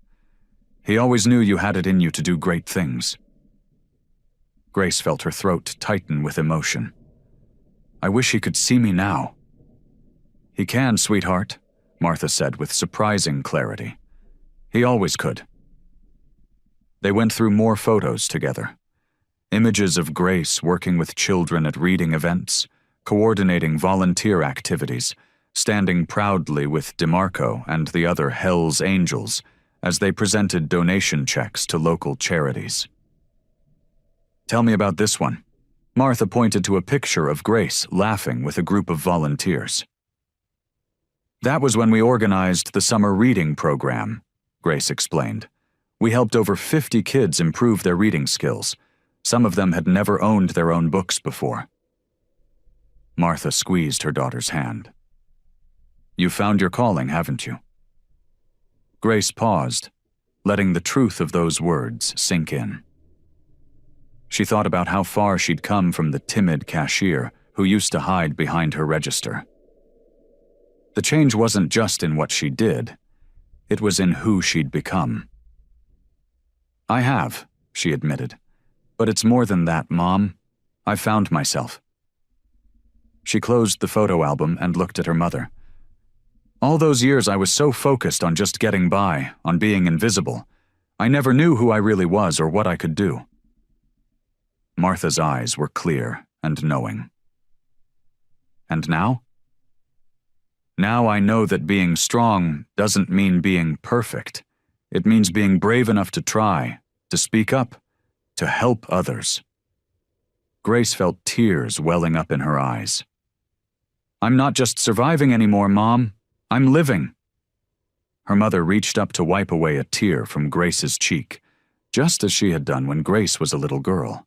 "He always knew you had it in you to do great things." Grace felt her throat tighten with emotion. "I wish he could see me now." "He can, sweetheart," Martha said with surprising clarity. "He always could." They went through more photos together. Images of Grace working with children at reading events, coordinating volunteer activities, standing proudly with DeMarco and the other Hell's Angels as they presented donation checks to local charities. "Tell me about this one." Martha pointed to a picture of Grace laughing with a group of volunteers. "That was when we organized the summer reading program," Grace explained. "We helped over 50 kids improve their reading skills. Some of them had never owned their own books before." Martha squeezed her daughter's hand. "You found your calling, haven't you?" Grace paused, letting the truth of those words sink in. She thought about how far she'd come from the timid cashier who used to hide behind her register. The change wasn't just in what she did, it was in who she'd become. "I have," she admitted. "But it's more than that, Mom. I found myself." She closed the photo album and looked at her mother. "All those years I was so focused on just getting by, on being invisible. I never knew who I really was or what I could do." Martha's eyes were clear and knowing. "And now?" "Now I know that being strong doesn't mean being perfect. It means being brave enough to try, to speak up, to help others." Grace felt tears welling up in her eyes. "I'm not just surviving anymore, Mom. I'm living." Her mother reached up to wipe away a tear from Grace's cheek, just as she had done when Grace was a little girl.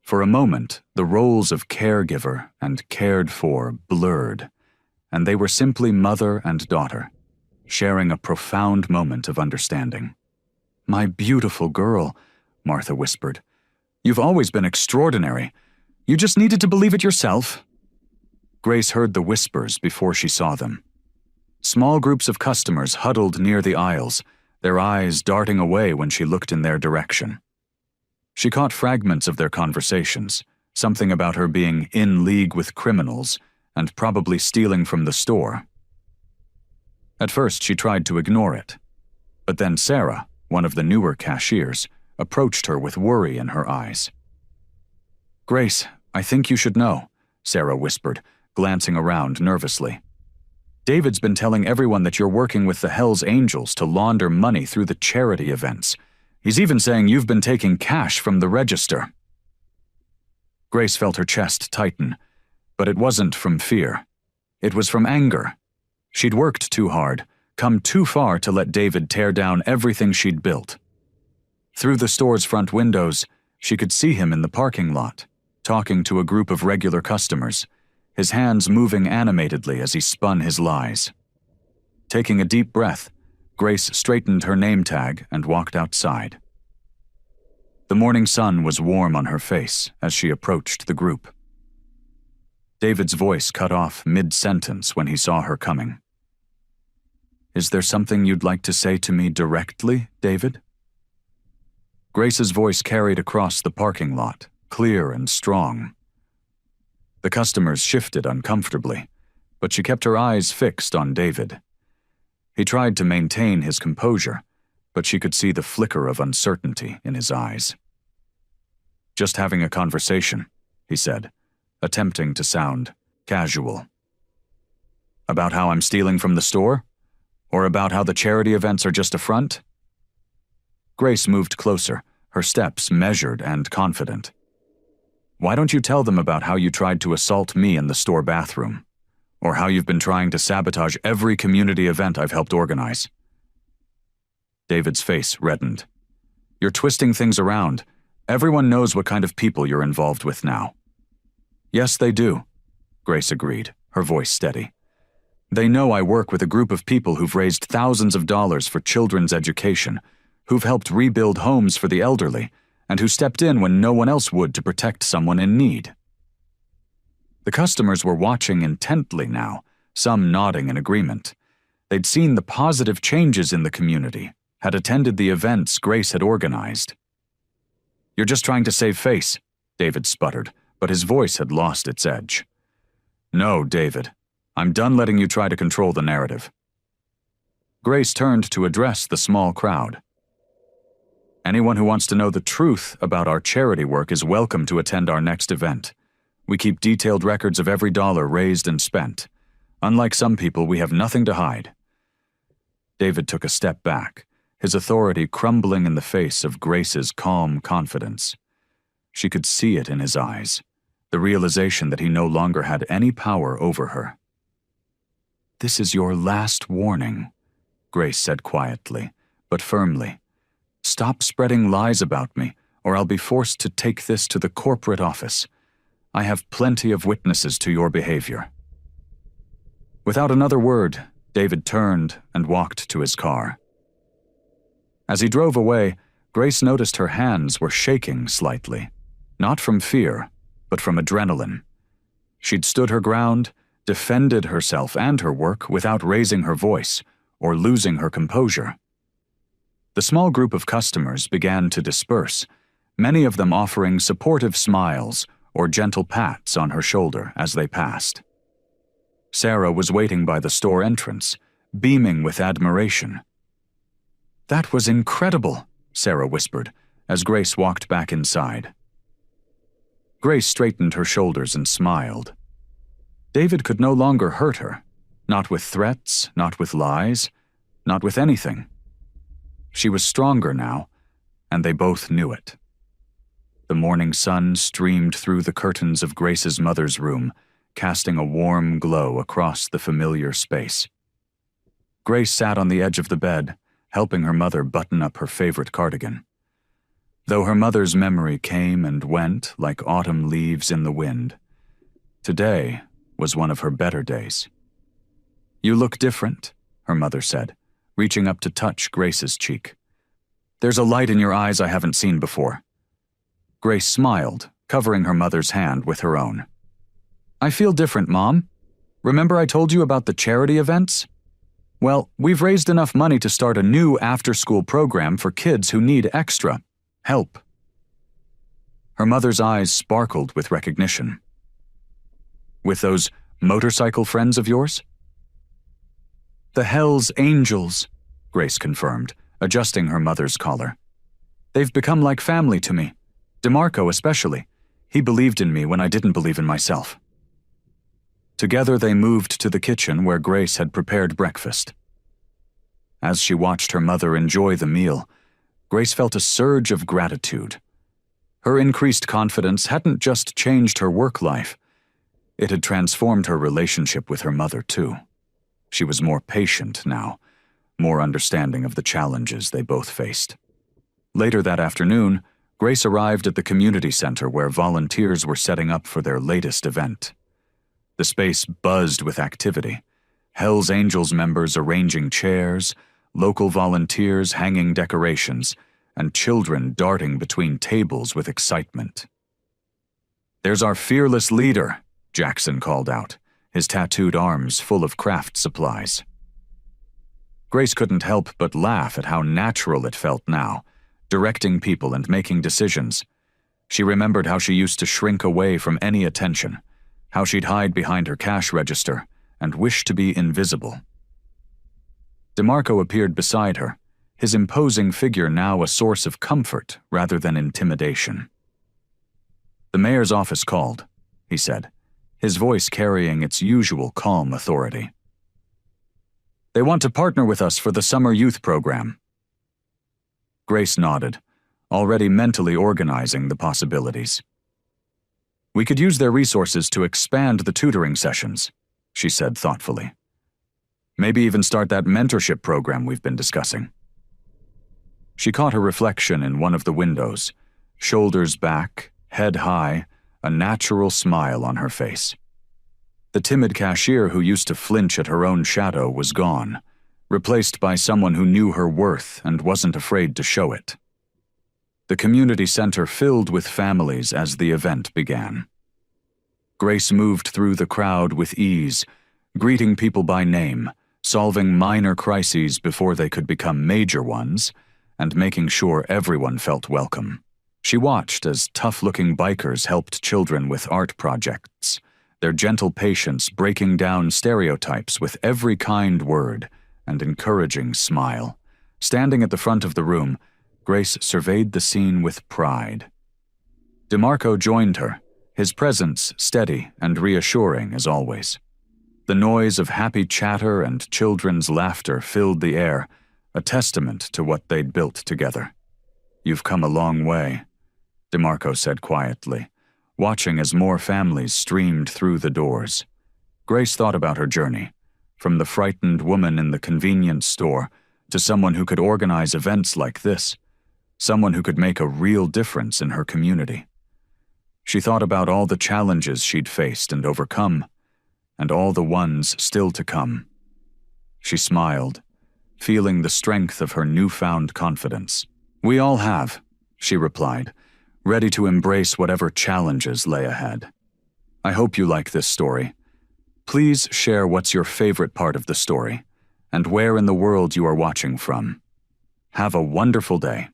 For a moment, the roles of caregiver and cared for blurred, and they were simply mother and daughter, sharing a profound moment of understanding. "My beautiful girl," Martha whispered. "You've always been extraordinary. You just needed to believe it yourself." Grace heard the whispers before she saw them. Small groups of customers huddled near the aisles, their eyes darting away when she looked in their direction. She caught fragments of their conversations, something about her being in league with criminals and probably stealing from the store. At first she tried to ignore it, but then Sarah, one of the newer cashiers, approached her with worry in her eyes. "Grace, I think you should know," Sarah whispered, glancing around nervously. "David's been telling everyone that you're working with the Hell's Angels to launder money through the charity events. He's even saying you've been taking cash from the register." Grace felt her chest tighten, but it wasn't from fear. It was from anger. She'd worked too hard, come too far to let David tear down everything she'd built. Through the store's front windows, she could see him in the parking lot, talking to a group of regular customers, his hands moving animatedly as he spun his lies. Taking a deep breath, Grace straightened her name tag and walked outside. The morning sun was warm on her face as she approached the group. David's voice cut off mid-sentence when he saw her coming. "Is there something you'd like to say to me directly, David?" Grace's voice carried across the parking lot, clear and strong. The customers shifted uncomfortably, but she kept her eyes fixed on David. He tried to maintain his composure, but she could see the flicker of uncertainty in his eyes. "Just having a conversation," he said, attempting to sound casual. "About how I'm stealing from the store? Or about how the charity events are just a front?" Grace moved closer, her steps measured and confident. "Why don't you tell them about how you tried to assault me in the store bathroom? Or how you've been trying to sabotage every community event I've helped organize?" David's face reddened. "You're twisting things around. Everyone knows what kind of people you're involved with now." "Yes, they do," Grace agreed, her voice steady. "They know I work with a group of people who've raised thousands of dollars for children's education, who've helped rebuild homes for the elderly, and who stepped in when no one else would to protect someone in need." The customers were watching intently now, some nodding in agreement. They'd seen the positive changes in the community, had attended the events Grace had organized. "You're just trying to save face," David sputtered, but his voice had lost its edge. "No, David. I'm done letting you try to control the narrative." Grace turned to address the small crowd. "Anyone who wants to know the truth about our charity work is welcome to attend our next event. We keep detailed records of every dollar raised and spent. Unlike some people, we have nothing to hide." David took a step back, his authority crumbling in the face of Grace's calm confidence. She could see it in his eyes, the realization that he no longer had any power over her. "This is your last warning," Grace said quietly, but firmly. "Stop spreading lies about me, or I'll be forced to take this to the corporate office. I have plenty of witnesses to your behavior." Without another word, David turned and walked to his car. As he drove away, Grace noticed her hands were shaking slightly, not from fear, but from adrenaline. She'd stood her ground, defended herself and her work without raising her voice or losing her composure. The small group of customers began to disperse, many of them offering supportive smiles or gentle pats on her shoulder as they passed. Sarah was waiting by the store entrance, beaming with admiration. "That was incredible," Sarah whispered, as Grace walked back inside. Grace straightened her shoulders and smiled. David could no longer hurt her, not with threats, not with lies, not with anything. She was stronger now, and they both knew it. The morning sun streamed through the curtains of Grace's mother's room, casting a warm glow across the familiar space. Grace sat on the edge of the bed, helping her mother button up her favorite cardigan. Though her mother's memory came and went like autumn leaves in the wind, today was one of her better days. "You look different," her mother said, reaching up to touch Grace's cheek. "There's a light in your eyes I haven't seen before." Grace smiled, covering her mother's hand with her own. "I feel different, Mom. Remember I told you about the charity events? Well, we've raised enough money to start a new after-school program for kids who need extra help." Her mother's eyes sparkled with recognition. "With those motorcycle friends of yours?" "The Hells Angels," Grace confirmed, adjusting her mother's collar. "They've become like family to me. DeMarco especially. He believed in me when I didn't believe in myself." Together they moved to the kitchen where Grace had prepared breakfast. As she watched her mother enjoy the meal, Grace felt a surge of gratitude. Her increased confidence hadn't just changed her work life. It had transformed her relationship with her mother, too. She was more patient now, more understanding of the challenges they both faced. Later that afternoon, Grace arrived at the community center where volunteers were setting up for their latest event. The space buzzed with activity. Hells Angels members arranging chairs, local volunteers hanging decorations, and children darting between tables with excitement. "There's our fearless leader," Jackson called out, his tattooed arms full of craft supplies. Grace couldn't help but laugh at how natural it felt now, directing people and making decisions. She remembered how she used to shrink away from any attention, how she'd hide behind her cash register and wish to be invisible. DeMarco appeared beside her, his imposing figure now a source of comfort rather than intimidation. "The mayor's office called," he said, his voice carrying its usual calm authority. "They want to partner with us for the summer youth program." Grace nodded, already mentally organizing the possibilities. "We could use their resources to expand the tutoring sessions," she said thoughtfully. "Maybe even start that mentorship program we've been discussing." She caught her reflection in one of the windows, shoulders back, head high, a natural smile on her face. The timid cashier who used to flinch at her own shadow was gone, replaced by someone who knew her worth and wasn't afraid to show it. The community center filled with families as the event began. Grace moved through the crowd with ease, greeting people by name, solving minor crises before they could become major ones, and making sure everyone felt welcome. She watched as tough-looking bikers helped children with art projects, their gentle patience breaking down stereotypes with every kind word and encouraging smile. Standing at the front of the room, Grace surveyed the scene with pride. DeMarco joined her, his presence steady and reassuring as always. The noise of happy chatter and children's laughter filled the air, a testament to what they'd built together. "You've come a long way," DeMarco said quietly, watching as more families streamed through the doors. Grace thought about her journey, from the frightened woman in the convenience store to someone who could organize events like this, someone who could make a real difference in her community. She thought about all the challenges she'd faced and overcome, and all the ones still to come. She smiled, feeling the strength of her newfound confidence. "We all have," she replied, ready to embrace whatever challenges lay ahead. "I hope you like this story. Please share what's your favorite part of the story, and where in the world you are watching from. Have a wonderful day."